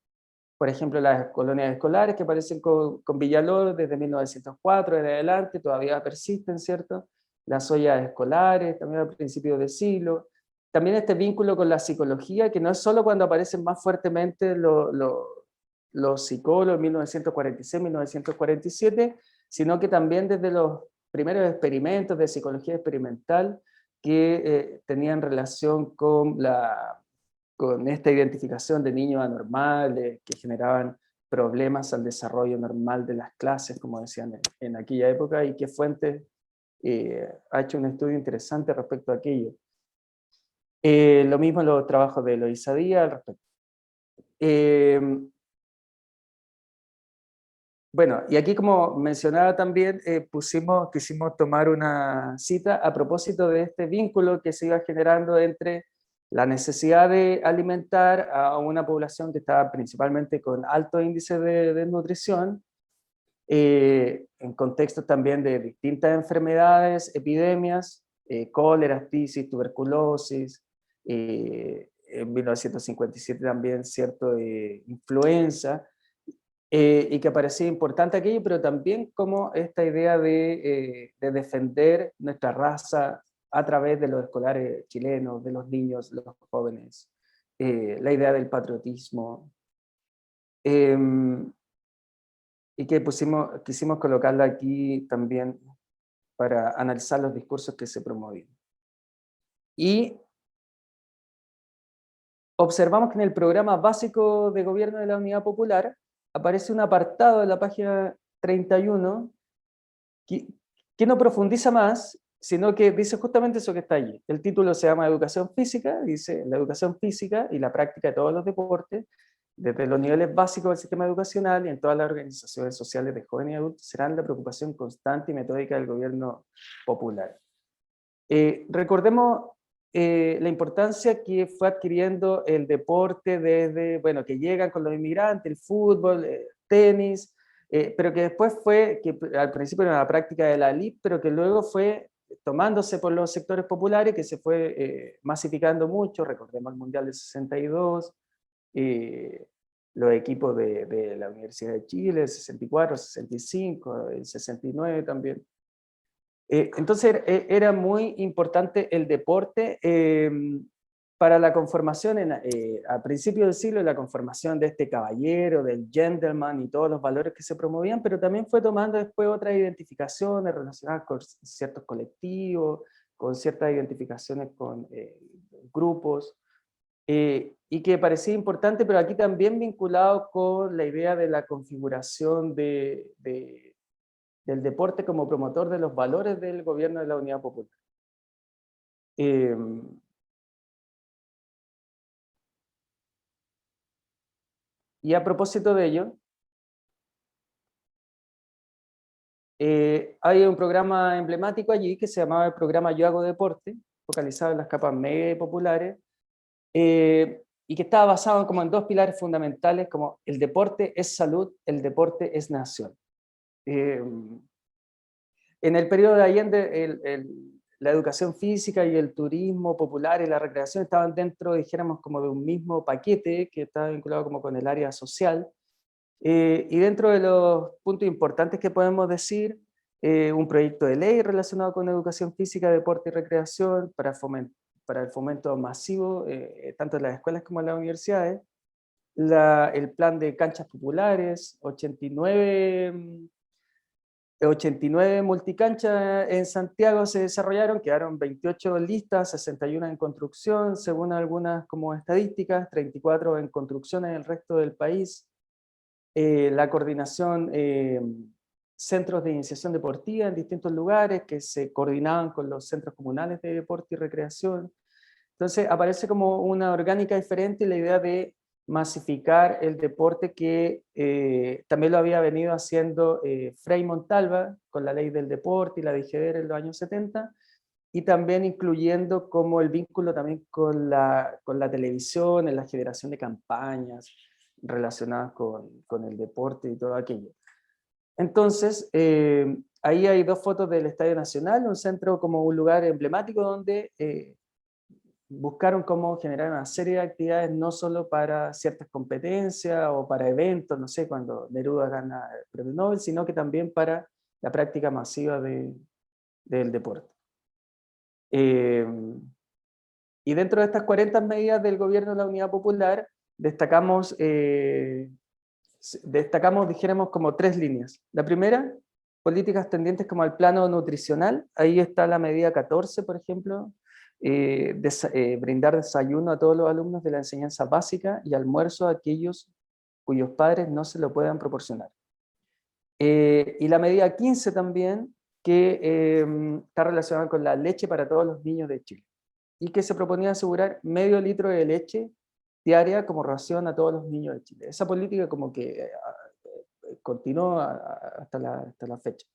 Por ejemplo, las colonias escolares que aparecen con Villalobos desde 1904 en adelante, todavía persisten, ¿cierto? Las ollas escolares, también a principios de siglo. También este vínculo con la psicología, que no es solo cuando aparecen más fuertemente los psicólogos en 1946, 1947, sino que también desde los primeros experimentos de psicología experimental que tenían relación con esta identificación de niños anormales que generaban problemas al desarrollo normal de las clases, como decían en aquella época, y que Fuentes ha hecho un estudio interesante respecto a aquello. Lo mismo los trabajos de Eloísa Díaz al respecto. Bueno, y aquí como mencionaba también, quisimos tomar una cita a propósito de este vínculo que se iba generando entre la necesidad de alimentar a una población que estaba principalmente con alto índice de desnutrición, en contextos también de distintas enfermedades, epidemias, cólera, tisis, tuberculosis, en 1957 también cierto influenza, y que parecía importante aquello, pero también como esta idea de defender nuestra raza a través de los escolares chilenos, de los niños, los jóvenes, la idea del patriotismo, y que quisimos colocarla aquí también para analizar los discursos que se promovían. Y observamos que en el programa básico de gobierno de la Unidad Popular aparece un apartado de la página 31 que no profundiza más, sino que dice justamente eso que está allí. El título se llama Educación Física, dice la educación física y la práctica de todos los deportes, desde los niveles básicos del sistema educacional y en todas las organizaciones sociales de jóvenes y adultos, serán la preocupación constante y metódica del gobierno popular. Recordemos la importancia que fue adquiriendo el deporte desde, bueno, que llegan con los inmigrantes, el fútbol, tenis, pero que después fue, que al principio era una práctica de la élite, pero que luego fue tomándose por los sectores populares, que se fue masificando mucho. Recordemos el Mundial del 62, los equipos de la Universidad de Chile, el 64, el 65, el 69 también. Entonces era muy importante el deporte para la conformación, a principios del siglo, la conformación de este caballero, del gentleman y todos los valores que se promovían, pero también fue tomando después otras identificaciones relacionadas con ciertos colectivos, con ciertas identificaciones con grupos, y que parecía importante, pero aquí también vinculado con la idea de la configuración del deporte como promotor de los valores del gobierno de la Unidad Popular. Y a propósito de ello, hay un programa emblemático allí que se llamaba el programa Yo Hago Deporte, focalizado en las capas media y populares, y que estaba basado como en dos pilares fundamentales, como el deporte es salud, el deporte es nación. En el periodo de Allende, la educación física y el turismo popular y la recreación estaban dentro, dijéramos, como de un mismo paquete que estaba vinculado como con el área social. Y dentro de los puntos importantes que podemos decir, un proyecto de ley relacionado con educación física, deporte y recreación para el fomento masivo, tanto en las escuelas como en las universidades, el plan de canchas populares, 89 multicanchas en Santiago se desarrollaron, quedaron 28 listas, 61 en construcción, según algunas como estadísticas, 34 en construcción en el resto del país. La coordinación, centros de iniciación deportiva en distintos lugares que se coordinaban con los centros comunales de deporte y recreación. Entonces aparece como una orgánica diferente la idea de masificar el deporte que también lo había venido haciendo Frei Montalva con la ley del deporte y la DIGEDER en los años 70, y también incluyendo como el vínculo también con la televisión, en la generación de campañas relacionadas con el deporte y todo aquello. Entonces, ahí hay dos fotos del Estadio Nacional, un centro como un lugar emblemático donde buscaron cómo generar una serie de actividades no solo para ciertas competencias o para eventos, no sé, cuando Neruda gana el premio Nobel, sino que también para la práctica masiva del deporte. Y dentro de estas 40 medidas del gobierno de la Unidad Popular, destacamos, dijéramos, como tres líneas. La primera, políticas tendientes como al plano nutricional. Ahí está la medida 14, por ejemplo, brindar desayuno a todos los alumnos de la enseñanza básica y almuerzo a aquellos cuyos padres no se lo puedan proporcionar. Y la medida 15 también, que está relacionada con la leche para todos los niños de Chile, y que se proponía asegurar medio litro de leche diaria como ración a todos los niños de Chile. Esa política como que continuó hasta la fecha.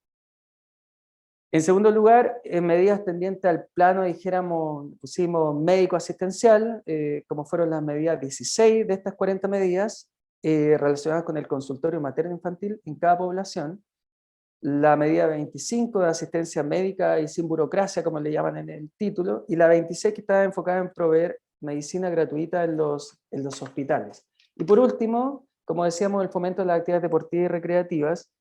En segundo lugar, en medidas tendientes al plano, dijéramos, pusimos médico asistencial, como fueron las medidas 16 de estas 40 medidas, relacionadas con el consultorio materno-infantil en cada población. La medida 25 de asistencia médica y sin burocracia, como le llaman en el título, y la 26 que está enfocada en proveer medicina gratuita en los hospitales. Y por último, como decíamos, el fomento de las actividades deportivas y recreativas.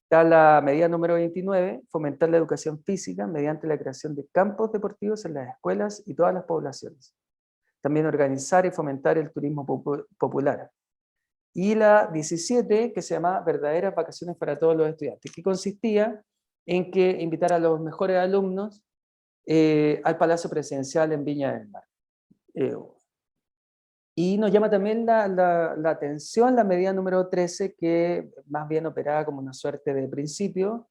Está la medida número 29, fomentar la educación física mediante la creación de campos deportivos en las escuelas y todas las poblaciones. También organizar y fomentar el turismo popular. Y la 17, que se llama verdaderas vacaciones para todos los estudiantes, que consistía en que invitar a los mejores alumnos al Palacio Presidencial en Viña del Mar. Y nos llama también la atención la medida número 13, que más bien operaba como una suerte de principio,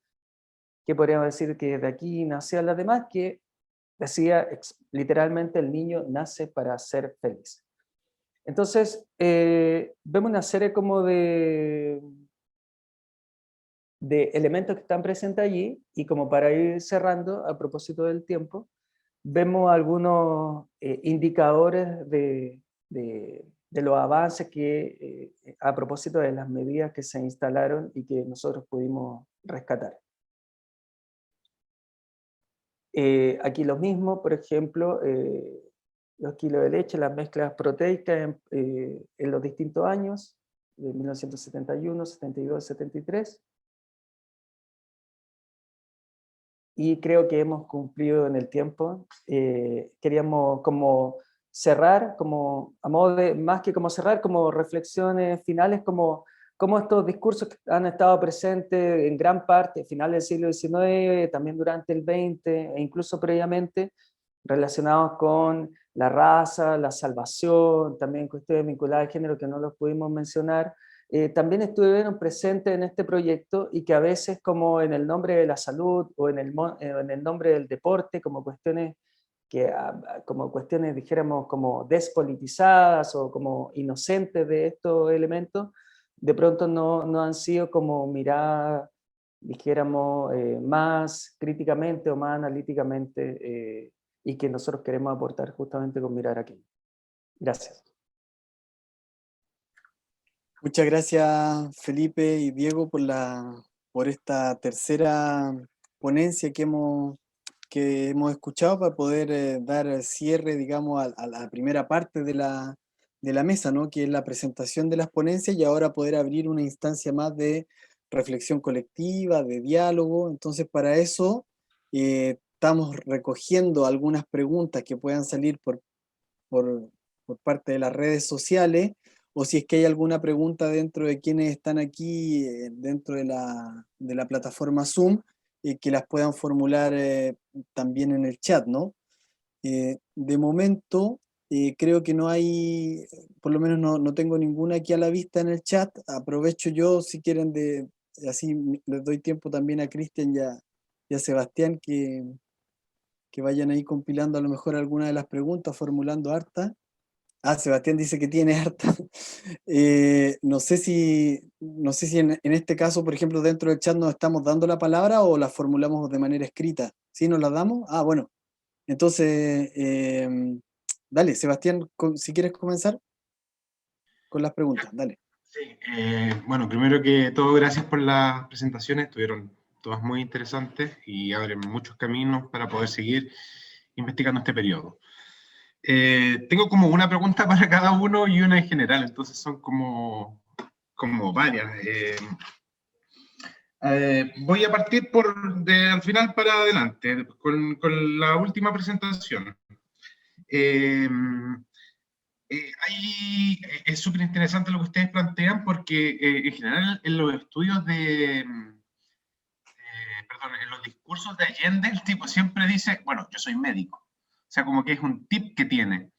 que podríamos decir que de aquí nacían las demás, que decía literalmente: el niño nace para ser feliz. Entonces, vemos una serie como de elementos que están presentes allí, y como para ir cerrando, a propósito del tiempo, vemos algunos indicadores de los avances que, a propósito de las medidas que se instalaron y que nosotros pudimos rescatar. Aquí lo mismo, por ejemplo, los kilos de leche, las mezclas proteicas en los distintos años, de 1971, 72, 73. Y creo que hemos cumplido en el tiempo. Queríamos como cerrar, como a modo de, más que como cerrar, como reflexiones finales, como estos discursos que han estado presentes en gran parte, finales del siglo XIX, también durante el XX, e incluso previamente, relacionados con la raza, la salvación, también cuestiones vinculadas al género que no los pudimos mencionar, también estuvieron presentes en este proyecto, y que a veces, como en el nombre de la salud o en el nombre del deporte, como cuestiones dijéramos, como despolitizadas o como inocentes de estos elementos, de pronto no han sido como miradas, dijéramos, más críticamente o más analíticamente, y que nosotros queremos aportar justamente con mirar aquí. Gracias. Muchas gracias, Felipe y Diego, por esta tercera ponencia que hemos escuchado, para poder dar cierre, digamos, a la primera parte de la mesa, ¿no? Que es la presentación de las ponencias, y ahora poder abrir una instancia más de reflexión colectiva, de diálogo. Entonces, para eso estamos recogiendo algunas preguntas que puedan salir por parte de las redes sociales, o si es que hay alguna pregunta dentro de quienes están aquí, dentro de la plataforma Zoom, que las puedan formular también en el chat, ¿no? De momento, creo que no hay, por lo menos no tengo ninguna aquí a la vista en el chat. Aprovecho yo, si quieren, así les doy tiempo también a Cristian y a Sebastián, que vayan ahí compilando a lo mejor alguna de las preguntas, formulando harta. Sebastián dice que tiene harta. No sé si en este caso, por ejemplo, dentro del chat nos estamos dando la palabra, o la formulamos de manera escrita. ¿Sí nos la damos? Bueno. Entonces, dale, Sebastián, si quieres comenzar con las preguntas, dale. Sí, bueno, primero que todo, gracias por las presentaciones, estuvieron todas muy interesantes y abren muchos caminos para poder seguir investigando este periodo. Tengo como una pregunta para cada uno y una en general, entonces son como varias. Voy a partir al final para adelante, con la última presentación. Es súper interesante lo que ustedes plantean, porque en general en los estudios en los discursos de Allende, el tipo siempre dice, bueno, yo soy médico. O sea, como que es un tip que tiene.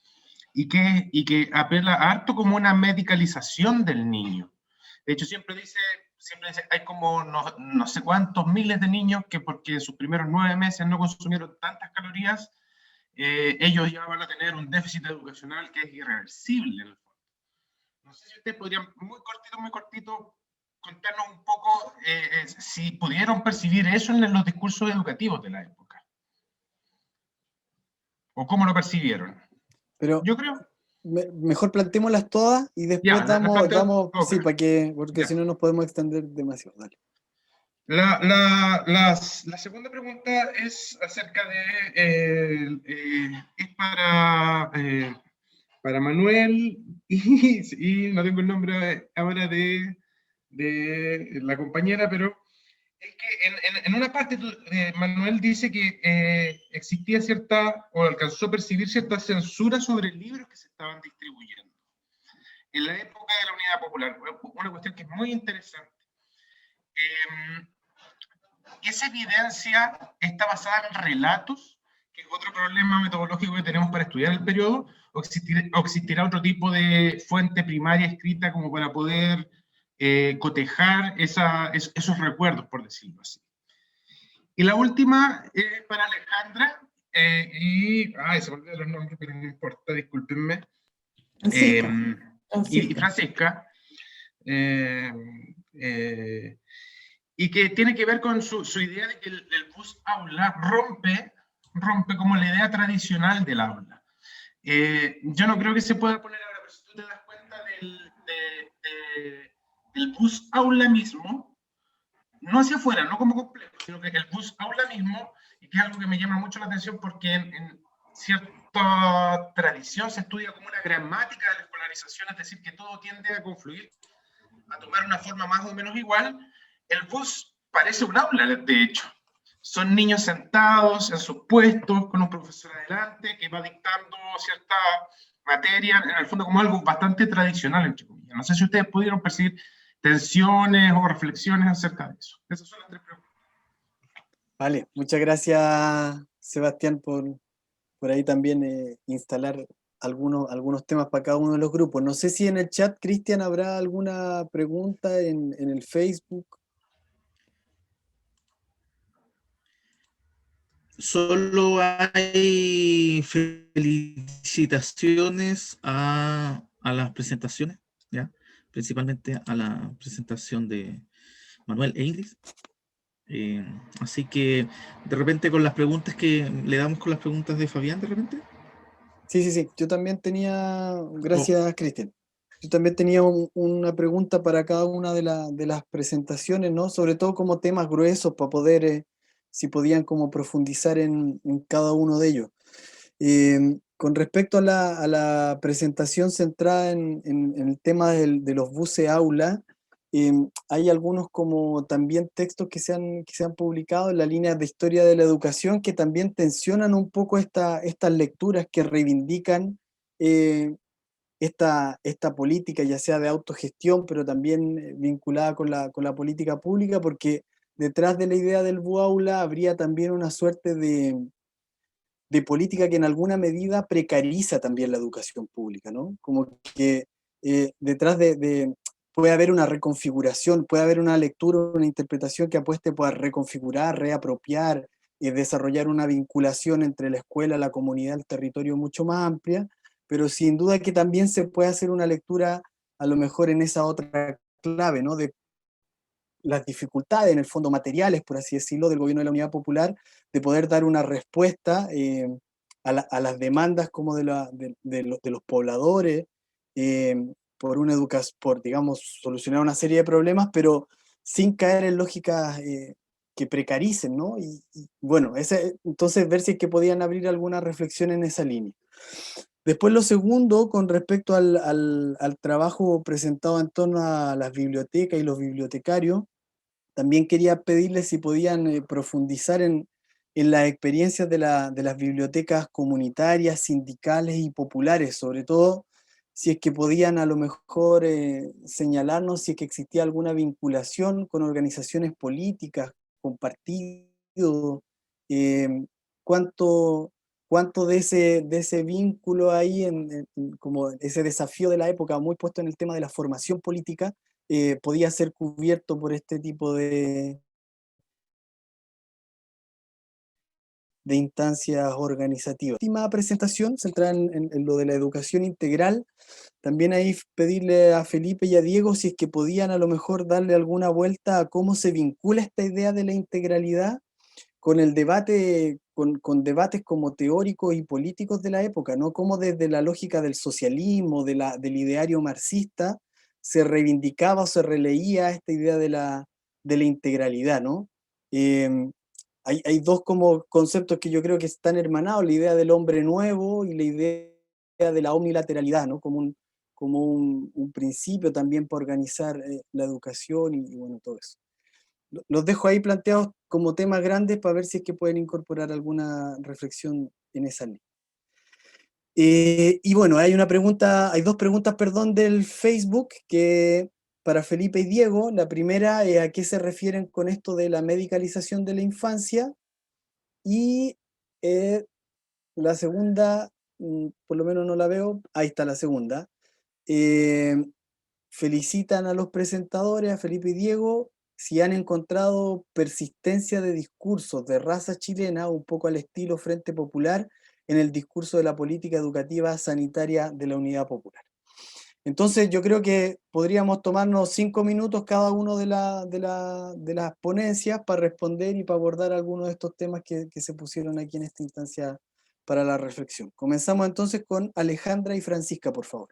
Y que apela harto como una medicalización del niño. De hecho, siempre dice hay como no sé cuántos miles de niños que, porque en sus primeros 9 meses no consumieron tantas calorías, ellos ya van a tener un déficit educacional que es irreversible en el fondo. No sé si ustedes podrían, muy cortito, contarnos un poco si pudieron percibir eso en los discursos educativos de la época. ¿O cómo lo percibieron? Pero yo creo... mejor plantémoslas todas y después damos okay. Sí, porque si no nos podemos extender demasiado. Dale. La segunda pregunta es acerca de, es para Manuel, y no tengo el nombre ahora de la compañera, pero es que en una parte Manuel dice que existía o alcanzó a percibir cierta censura sobre libros que se estaban distribuyendo en la época de la Unidad Popular, una cuestión que es muy interesante. esa evidencia está basada en relatos, que es otro problema metodológico que tenemos para estudiar el periodo, o existirá otro tipo de fuente primaria escrita como para poder cotejar esos recuerdos, por decirlo así. Y la última es para Alejandra, se me olvidaron los nombres, pero no importa, discúlpenme. Y Francisca. Y que tiene que ver con su idea de que el bus aula rompe como la idea tradicional del aula. Yo no creo que se pueda poner ahora, pero si tú te das cuenta del bus aula mismo, no hacia afuera, no como complejo, sino que el bus aula mismo, y que es algo que me llama mucho la atención porque en cierta tradición se estudia como una gramática de la escolarización, es decir, que todo tiende a confluir, a tomar una forma más o menos igual. El bus parece un aula, de hecho. Son niños sentados en sus puestos, con un profesor adelante, que va dictando cierta materia, en el fondo como algo bastante tradicional, entre comillas. No sé si ustedes pudieron percibir tensiones o reflexiones acerca de eso. Esas son las 3 preguntas. Vale, muchas gracias, Sebastián, por ahí también instalar algunos temas para cada uno de los grupos. No sé si en el chat, Cristian, habrá alguna pregunta en el Facebook. Solo hay felicitaciones a las presentaciones, ¿ya? Principalmente a la presentación de Manuel e Ingrid. Así que de repente con las preguntas que le damos con las preguntas de Fabián de repente. Sí. Yo también tenía, gracias Cristian, yo también tenía una pregunta para cada una de las presentaciones, ¿no? Sobre todo como temas gruesos para poder, si podían como profundizar en cada uno de ellos. Con respecto a la presentación centrada en el tema de los buses aula, hay algunos como también textos que se han publicado en la línea de historia de la educación que también tensionan un poco estas lecturas que reivindican esta política, ya sea de autogestión, pero también vinculada con la política pública, porque detrás de la idea del BUAULA habría también una suerte de política que en alguna medida precariza también la educación pública, ¿no? Como que detrás puede haber una reconfiguración, puede haber una lectura, una interpretación que apueste por reconfigurar, reapropiar, desarrollar una vinculación entre la escuela, la comunidad, el territorio mucho más amplia, pero sin duda que también se puede hacer una lectura a lo mejor en esa otra clave, ¿no? De las dificultades, en el fondo materiales, por así decirlo, del gobierno de la Unidad Popular, de poder dar una respuesta a las demandas como de los pobladores, por, digamos, solucionar una serie de problemas, pero sin caer en lógicas que precaricen, ¿no? Y bueno, entonces ver si es que podían abrir alguna reflexión en esa línea. Después lo segundo, con respecto al trabajo presentado en torno a las bibliotecas y los bibliotecarios, también quería pedirles si podían profundizar en las experiencias de las bibliotecas comunitarias, sindicales y populares, sobre todo si es que podían a lo mejor señalarnos si es que existía alguna vinculación con organizaciones políticas, con partidos, cuánto de ese vínculo ahí, como ese desafío de la época, muy puesto en el tema de la formación política, podía ser cubierto por este tipo de instancias organizativas. Última presentación, centrada en lo de la educación integral, también ahí pedirle a Felipe y a Diego si es que podían a lo mejor darle alguna vuelta a cómo se vincula esta idea de la integralidad con el debate, con debates como teóricos y políticos de la época, ¿no? Cómo desde la lógica del socialismo, del ideario marxista, se reivindicaba o se releía esta idea de la integralidad, ¿no? Hay dos como conceptos que yo creo que están hermanados, la idea del hombre nuevo y la idea de la omnilateralidad, ¿no? Como un principio también para organizar la educación y bueno, todo eso. Los dejo ahí planteados como temas grandes para ver si es que pueden incorporar alguna reflexión en esa línea. Y bueno, hay dos preguntas, perdón, del Facebook que para Felipe y Diego. La primera es a qué se refieren con esto de la medicalización de la infancia, y la segunda, por lo menos no la veo, ahí está la segunda. Felicitan a los presentadores, a Felipe y Diego, si han encontrado persistencia de discursos de raza chilena, un poco al estilo Frente Popular, en el discurso de la política educativa sanitaria de la Unidad Popular. Entonces yo creo que podríamos tomarnos 5 minutos cada uno de las ponencias para responder y para abordar algunos de estos temas que se pusieron aquí en esta instancia para la reflexión. Comenzamos entonces con Alejandra y Francisca, por favor.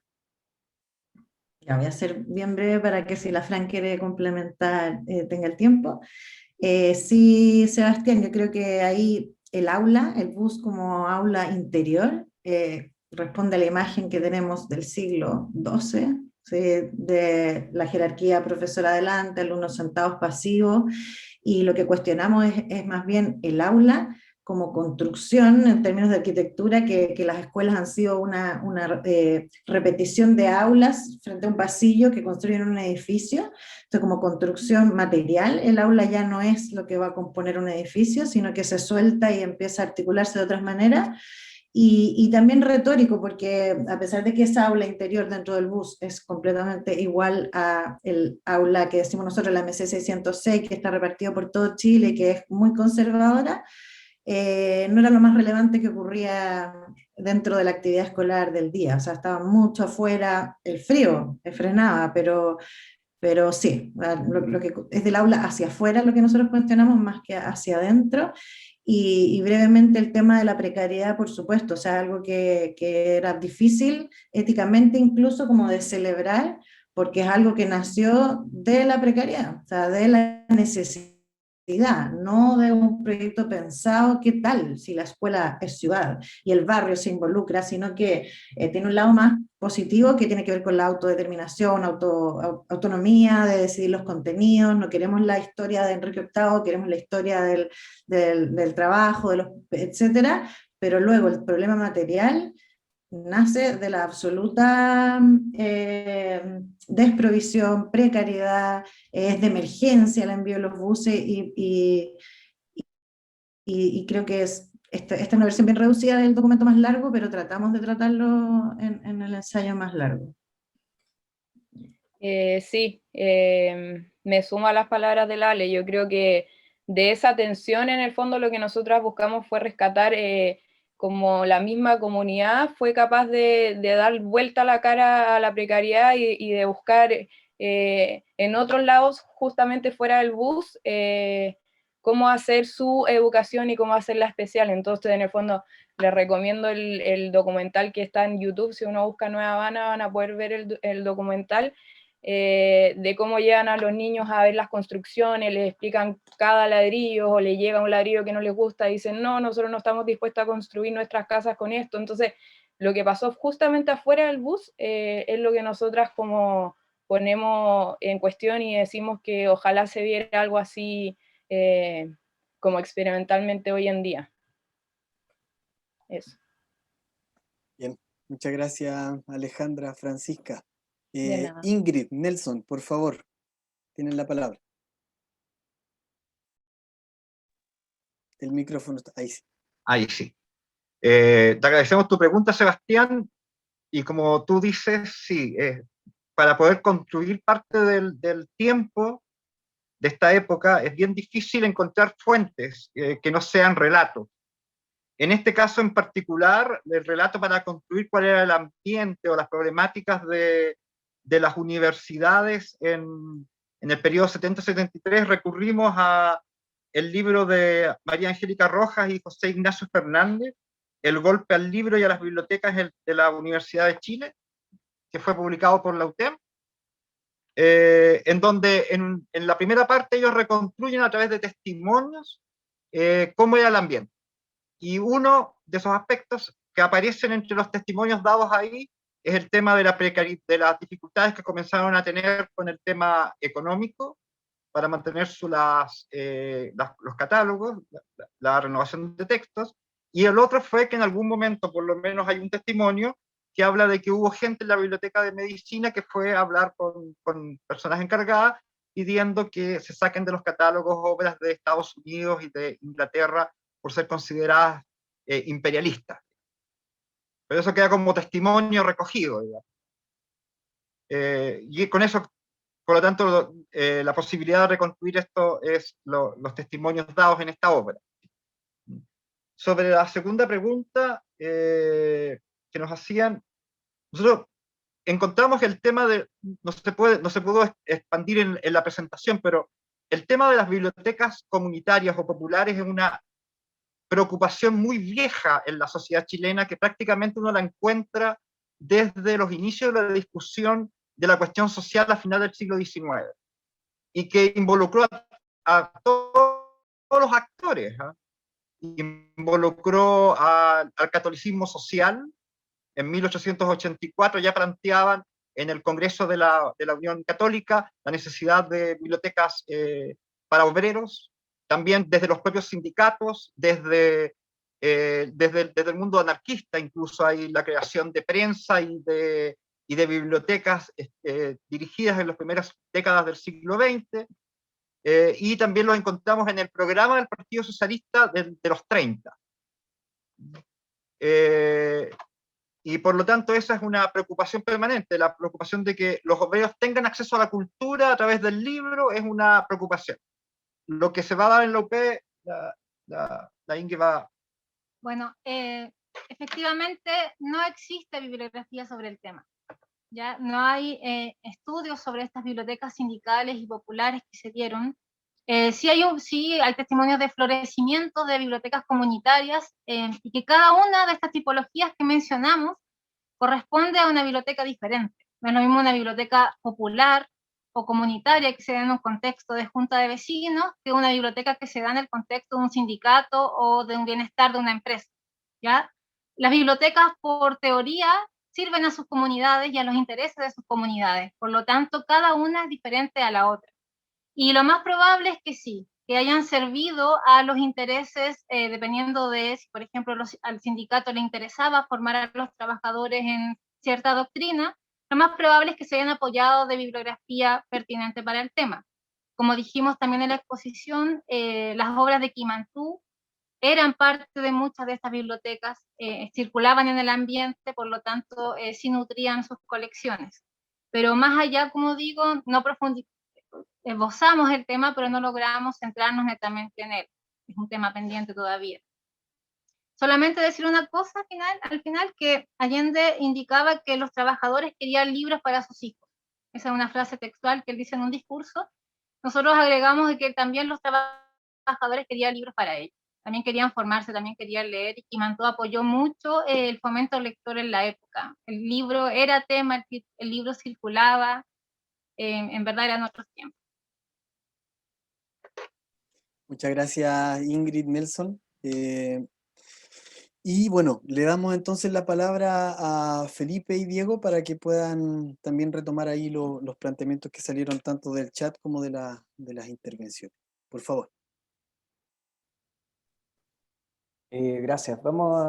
Ya voy a ser bien breve para que si la Fran quiere complementar tenga el tiempo. Sí, Sebastián, yo creo que ahí el aula, el bus como aula interior, responde a la imagen que tenemos del siglo XII, ¿sí? De la jerarquía profesor adelante, alumnos sentados pasivos, y lo que cuestionamos es más bien el aula como construcción en términos de arquitectura, que las escuelas han sido una repetición de aulas frente a un pasillo que construyen un edificio. Entonces, como construcción material, el aula ya no es lo que va a componer un edificio, sino que se suelta y empieza a articularse de otras maneras. Y también retórico, porque a pesar de que esa aula interior dentro del bus es completamente igual a el aula que decimos nosotros, la MC 606, que está repartido por todo Chile, que es muy conservadora, no era lo más relevante que ocurría dentro de la actividad escolar del día. O sea, estaba mucho afuera, el frío frenaba, pero sí, lo que es del aula hacia afuera lo que nosotros cuestionamos más que hacia adentro. Y brevemente el tema de la precariedad, por supuesto, o sea, algo que era difícil éticamente incluso como de celebrar, porque es algo que nació de la precariedad, o sea, de la necesidad, no de un proyecto pensado, ¿qué tal si la escuela es ciudad y el barrio se involucra, sino que tiene un lado más positivo que tiene que ver con la autodeterminación, autonomía de decidir los contenidos. No queremos la historia de Enrique VIII, queremos la historia del trabajo, etcétera, pero luego el problema material nace de la absoluta desprovisión, precariedad, es de emergencia el envío de los buses, y creo que esta es una versión bien reducida del documento más largo, pero tratamos de tratarlo en el ensayo más largo. Sí, me sumo a las palabras de Lale. Yo creo que de esa tensión, en el fondo, lo que nosotras buscamos fue rescatar como la misma comunidad fue capaz de dar vuelta a la cara a la precariedad y de buscar en otros lados, justamente fuera del bus, cómo hacer su educación y cómo hacerla especial. Entonces, en el fondo, les recomiendo el documental que está en YouTube. Si uno busca Nueva Habana, van a poder ver el documental, de cómo llevan a los niños a ver las construcciones, les explican cada ladrillo, o les llega un ladrillo que no les gusta y dicen, no, nosotros no estamos dispuestos a construir nuestras casas con esto. Entonces, lo que pasó justamente afuera del bus es lo que nosotras como ponemos en cuestión y decimos que ojalá se viera algo así como experimentalmente hoy en día. Eso. Bien, muchas gracias Alejandra, Francisca. Ingrid, Nelson, por favor, tienen la palabra. El micrófono está ahí. Sí. Ahí sí. Te agradecemos tu pregunta, Sebastián, y como tú dices, sí, para poder construir parte del tiempo de esta época es bien difícil encontrar fuentes que no sean relatos. En este caso en particular, el relato para construir cuál era el ambiente o las problemáticas de las universidades en el periodo 70-73, recurrimos a el libro de María Angélica Rojas y José Ignacio Fernández, El golpe al libro y a las bibliotecas de la Universidad de Chile, que fue publicado por la UTEM, en donde en la primera parte ellos reconstruyen a través de testimonios cómo era el ambiente. Y uno de esos aspectos que aparecen entre los testimonios dados ahí es el tema de de las dificultades que comenzaron a tener con el tema económico para mantener los catálogos, la renovación de textos, y el otro fue que en algún momento, por lo menos hay un testimonio, que habla de que hubo gente en la biblioteca de medicina que fue a hablar con personas encargadas pidiendo que se saquen de los catálogos obras de Estados Unidos y de Inglaterra por ser consideradas imperialistas. Pero eso queda como testimonio recogido, digamos. Y con eso, por lo tanto, la posibilidad de reconstruir esto es los testimonios dados en esta obra. Sobre la segunda pregunta que nos hacían, nosotros encontramos que el tema de, no se pudo expandir en la presentación, pero el tema de las bibliotecas comunitarias o populares es una preocupación muy vieja en la sociedad chilena, que prácticamente uno la encuentra desde los inicios de la discusión de la cuestión social a final del siglo XIX, y que involucró a todos los actores, ¿eh? Involucró al catolicismo social. En 1884 ya planteaban en el Congreso de la Unión Católica la necesidad de bibliotecas para obreros, también desde los propios sindicatos, desde el mundo anarquista, incluso hay la creación de prensa y de bibliotecas dirigidas en las primeras décadas del siglo XX, y también los encontramos en el programa del Partido Socialista de los 30. Y por lo tanto esa es una preocupación permanente, la preocupación de que los obreros tengan acceso a la cultura a través del libro es una preocupación. Lo que se va a dar en la UP, la Inge va... Bueno, efectivamente no existe bibliografía sobre el tema. ¿Ya? No hay estudios sobre estas bibliotecas sindicales y populares que se dieron. Sí hay testimonios de florecimiento de bibliotecas comunitarias y que cada una de estas tipologías que mencionamos corresponde a una biblioteca diferente. No es lo mismo una biblioteca popular o comunitaria que se da en un contexto de junta de vecinos que una biblioteca que se da en el contexto de un sindicato o de un bienestar de una empresa. ¿Ya? Las bibliotecas, por teoría, sirven a sus comunidades y a los intereses de sus comunidades. Por lo tanto, cada una es diferente a la otra. Y lo más probable es que sí, que hayan servido a los intereses, dependiendo de si, por ejemplo, al sindicato le interesaba formar a los trabajadores en cierta doctrina, lo más probable es que se hayan apoyado de bibliografía pertinente para el tema. Como dijimos también en la exposición, las obras de Quimantú eran parte de muchas de estas bibliotecas, circulaban en el ambiente, por lo tanto, sí nutrían sus colecciones. Pero más allá, como digo, no esbozamos el tema, pero no logramos centrarnos netamente en él. Es un tema pendiente todavía. Solamente decir una cosa al final, que Allende indicaba que los trabajadores querían libros para sus hijos. Esa es una frase textual que él dice en un discurso. Nosotros agregamos de que también los trabajadores querían libros para ellos. También querían formarse, también querían leer, y Quimantú apoyó mucho el fomento lector en la época. El libro era tema, el libro circulaba, en verdad eran otros tiempos. Muchas gracias, Ingrid, Nelson. Y bueno, le damos entonces la palabra a Felipe y Diego para que puedan también retomar ahí los planteamientos que salieron tanto del chat como de las intervenciones. Por favor. Gracias. Vamos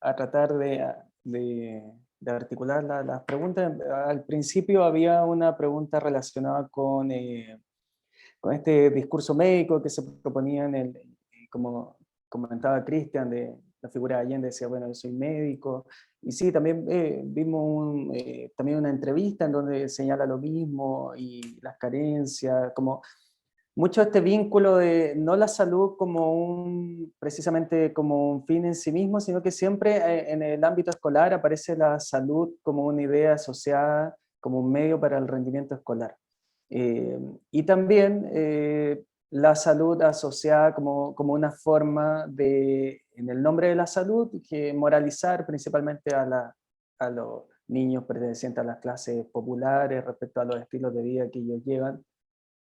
a tratar de articular las preguntas. Al principio había una pregunta relacionada con este discurso médico que se proponía como comentaba Cristian, de la figura de Allende, decía, bueno, yo soy médico, y sí, también vimos también una entrevista en donde señala lo mismo, y las carencias, como mucho este vínculo de no la salud precisamente como un fin en sí mismo, sino que siempre en el ámbito escolar aparece la salud como una idea asociada, como un medio para el rendimiento escolar. Y también la salud asociada como una forma de, en el nombre de la salud, que moralizar principalmente a los niños pertenecientes a las clases populares respecto a los estilos de vida que ellos llevan,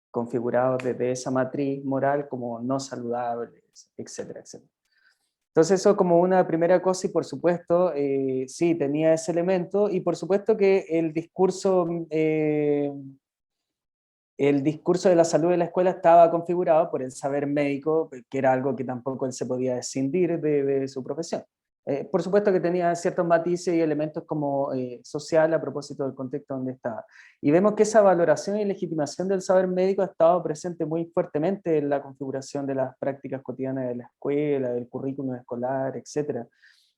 configurados desde esa matriz moral como no saludables, etcétera, etcétera. Entonces eso como una primera cosa, y por supuesto, sí, tenía ese elemento, y por supuesto que el discurso de la salud de la escuela estaba configurado por el saber médico, que era algo que tampoco él se podía escindir de su profesión. Por supuesto que tenía ciertos matices y elementos como social a propósito del contexto donde estaba. Y vemos que esa valoración y legitimación del saber médico ha estado presente muy fuertemente en la configuración de las prácticas cotidianas de la escuela, del currículum escolar, etc.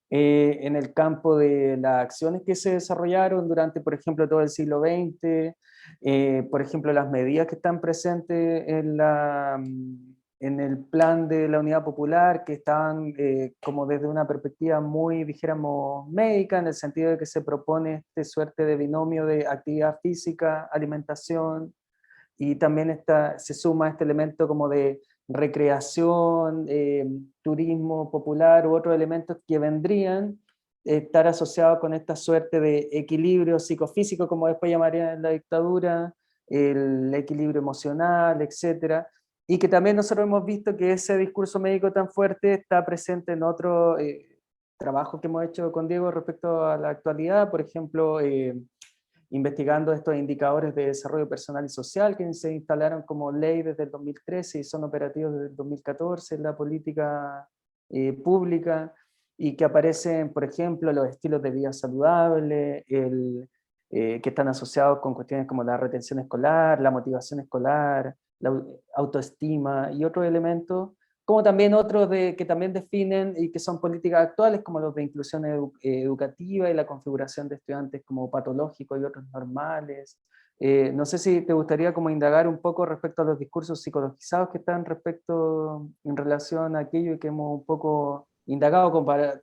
En el campo de las acciones que se desarrollaron durante, por ejemplo, todo el siglo XX, por ejemplo, las medidas que están presentes en el plan de la Unidad Popular, que estaban como desde una perspectiva muy, dijéramos, médica, en el sentido de que se propone esta suerte de binomio de actividad física, alimentación, y también se suma este elemento como de recreación, turismo popular u otros elementos que vendrían estar asociados con esta suerte de equilibrio psicofísico, como después llamarían en la dictadura, el equilibrio emocional, etcétera. Y que también nosotros hemos visto que ese discurso médico tan fuerte está presente en otro trabajo que hemos hecho con Diego respecto a la actualidad, por ejemplo, investigando estos indicadores de desarrollo personal y social que se instalaron como ley desde el 2013 y son operativos desde el 2014 en la política pública, y que aparecen, por ejemplo, los estilos de vida saludable, que están asociados con cuestiones como la retención escolar, la motivación escolar, la autoestima y otros elementos, como también otros que también definen y que son políticas actuales, como los de inclusión educativa y la configuración de estudiantes como patológicos y otros normales. No sé si te gustaría como indagar un poco respecto a los discursos psicologizados que están en relación a aquello que hemos un poco indagado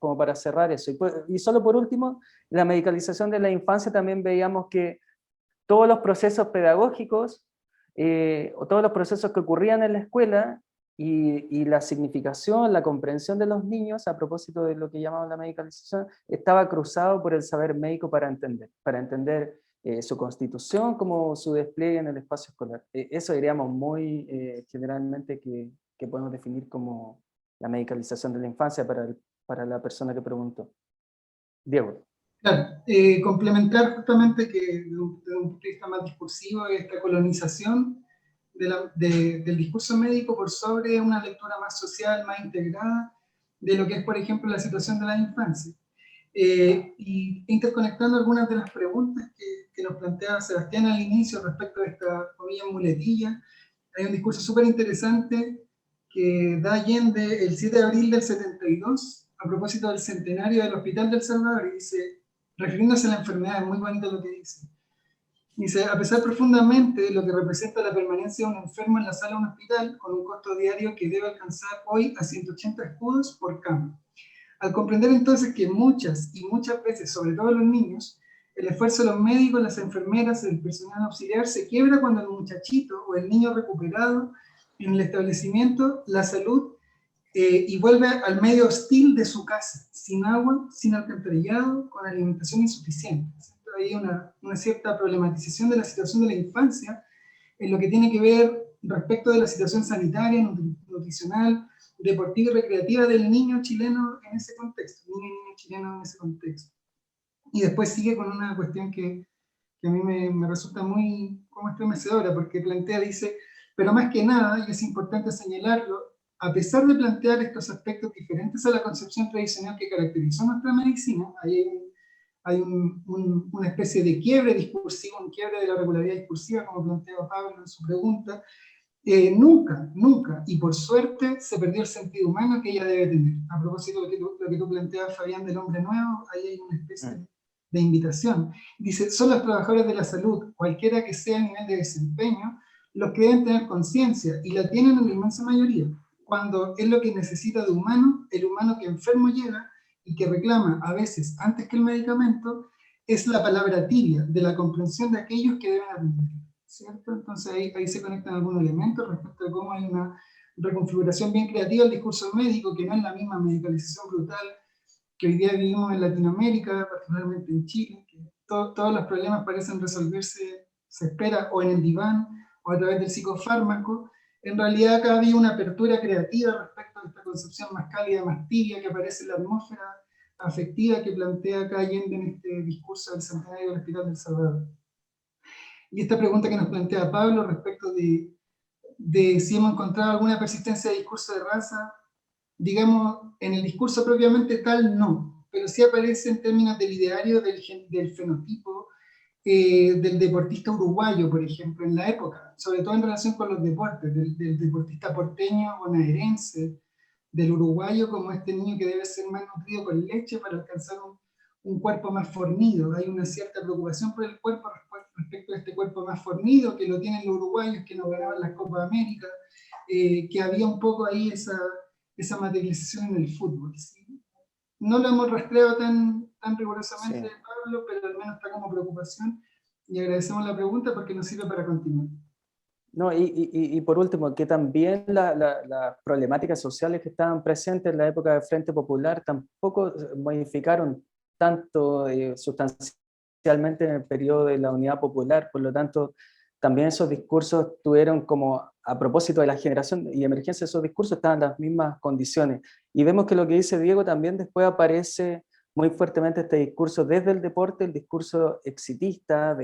como para cerrar eso. Y solo por último, la medicalización de la infancia también veíamos que todos los procesos pedagógicos o todos los procesos que ocurrían en la escuela y la significación, la comprensión de los niños, a propósito de lo que llamamos la medicalización, estaba cruzado por el saber médico para entender su constitución como su despliegue en el espacio escolar. Eso diríamos muy generalmente que podemos definir como la medicalización de la infancia para la persona que preguntó. Diego. Claro, complementar justamente que desde un punto de vista más discursivo, esta colonización del discurso médico por sobre una lectura más social, más integrada, de lo que es, por ejemplo, la situación de la infancia. Y interconectando algunas de las preguntas que nos planteaba Sebastián al inicio respecto de esta comilla muletilla, hay un discurso súper interesante que da Allende el 7 de abril del 72, a propósito del centenario del Hospital del Salvador, y dice, refiriéndose a la enfermedad, es muy bonito lo que dice. Dice, a pesar profundamente de lo que representa la permanencia de un enfermo en la sala de un hospital, con un costo diario que debe alcanzar hoy a 180 escudos por cama. Al comprender entonces que muchas veces, sobre todo los niños, el esfuerzo de los médicos, las enfermeras, el personal auxiliar se quiebra cuando el muchachito o el niño recuperado en el establecimiento, la salud, y vuelve al medio hostil de su casa, sin agua, sin alcantarillado, con alimentación insuficiente. Hay una cierta problematización de la situación de la infancia en lo que tiene que ver respecto de la situación sanitaria, nutricional, deportiva y recreativa del niño chileno en ese contexto, niño chileno en ese contexto. Y después sigue con una cuestión que a mí me resulta muy como estremecedora, porque dice, pero más que nada, y es importante señalarlo, a pesar de plantear estos aspectos diferentes a la concepción tradicional que caracterizó nuestra medicina, hay una especie de quiebre discursivo, un quiebre de la regularidad discursiva, como planteaba Pablo en su pregunta. Nunca, y por suerte, se perdió el sentido humano que ella debe tener. A propósito de lo que tú planteabas, Fabián, del hombre nuevo, ahí hay una especie de invitación. Dice, son los trabajadores de la salud, cualquiera que sea el nivel de desempeño, los que deben tener conciencia, y la tienen en la inmensa mayoría, cuando es lo que necesita de humano, el humano que enfermo llega, y que reclama, a veces, antes que el medicamento, es la palabra tibia, de la comprensión de aquellos que deben aprender. ¿Cierto? Entonces ahí se conectan algunos elementos respecto de cómo hay una reconfiguración bien creativa del discurso médico, que no es la misma medicalización brutal que hoy día vivimos en Latinoamérica, particularmente en Chile, que todos los problemas parecen resolverse, se espera, o en el diván, o a través del psicofármaco. En realidad acá había una apertura creativa respecto a esta concepción más cálida, más tibia, que aparece en la atmósfera afectiva que plantea acá Allende en este discurso del centenario del Hospital del Salvador. Y esta pregunta que nos plantea Pablo respecto de si hemos encontrado alguna persistencia de discurso de raza, digamos, en el discurso propiamente tal, no. pero sí aparece en términos del ideario del fenotipo del deportista uruguayo, por ejemplo, en la época, sobre todo en relación con los deportes, del deportista porteño bonaerense, del uruguayo como este niño que debe ser más nutrido con leche para alcanzar un cuerpo más fornido. Hay una cierta preocupación por el cuerpo respecto a este cuerpo más fornido que lo tienen los uruguayos que no ganaban las Copas América, que había un poco ahí esa materialización en el fútbol, ¿sí? No lo hemos rastreado tan rigurosamente, sí, Pablo, pero al menos está como preocupación, y agradecemos la pregunta porque nos sirve para continuar. No, y por último, que también las problemáticas sociales que estaban presentes en la época del Frente Popular tampoco modificaron tanto sustancialmente en el periodo de la Unidad Popular, por lo tanto, también esos discursos tuvieron como, a propósito de la generación y emergencia de esos discursos, estaban en las mismas condiciones. Y vemos que lo que dice Diego también después aparece muy fuertemente este discurso desde el deporte, el discurso exitista,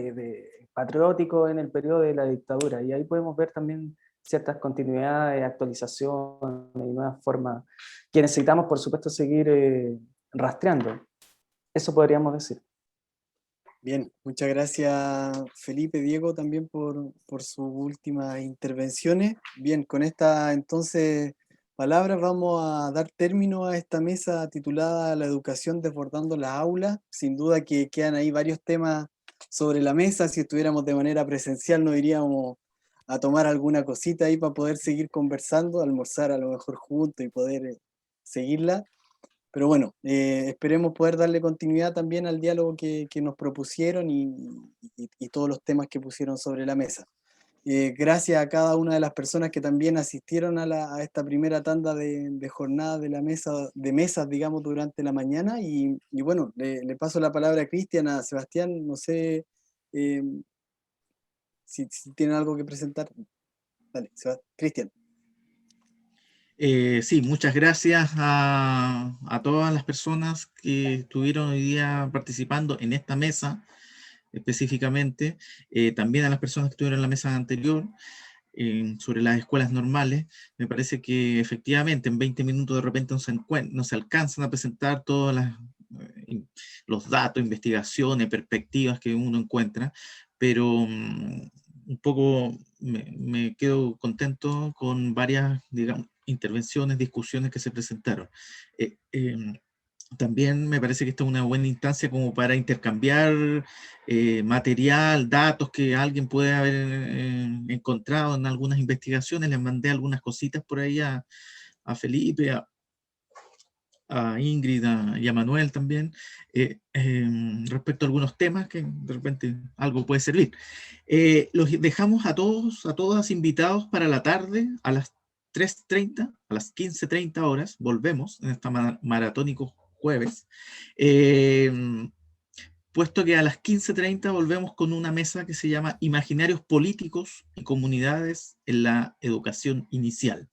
patriótico en el periodo de la dictadura. Y ahí podemos ver también ciertas continuidades, actualizaciones y nuevas formas que necesitamos, por supuesto, seguir rastreando. Eso podríamos decir. Bien, muchas gracias Felipe, Diego también por sus últimas intervenciones. Bien, con esta entonces palabras vamos a dar término a esta mesa titulada La educación desbordando la aula. Sin duda que quedan ahí varios temas sobre la mesa. Si estuviéramos de manera presencial nos iríamos a tomar alguna cosita ahí para poder seguir conversando, almorzar a lo mejor juntos y poder seguirla. Pero bueno, esperemos poder darle continuidad también al diálogo que nos propusieron y todos los temas que pusieron sobre la mesa. Gracias a cada una de las personas que también asistieron a esta primera tanda de jornadas de la mesa, de mesas, digamos, durante la mañana. Y bueno, le paso la palabra a Cristian, a Sebastián, no sé si tienen algo que presentar. Dale, Cristian. Sí, muchas gracias a todas las personas que estuvieron hoy día participando en esta mesa, específicamente, también a las personas que estuvieron en la mesa anterior, sobre las escuelas normales. Me parece que efectivamente en 20 minutos de repente no se alcanzan a presentar todos los datos, investigaciones, perspectivas que uno encuentra, pero un poco me quedo contento con varias, digamos, intervenciones, discusiones que se presentaron. También me parece que esta es una buena instancia como para intercambiar material, datos que alguien puede haber encontrado en algunas investigaciones. Les mandé algunas cositas por ahí a Felipe, a Ingrid y a Manuel también, respecto a algunos temas que de repente algo puede servir. Los dejamos a todas invitados para la tarde a las 3:30, a las 15:30 horas, volvemos en esta maratónico jueves, puesto que a las 15:30 volvemos con una mesa que se llama Imaginarios Políticos y Comunidades en la Educación Inicial.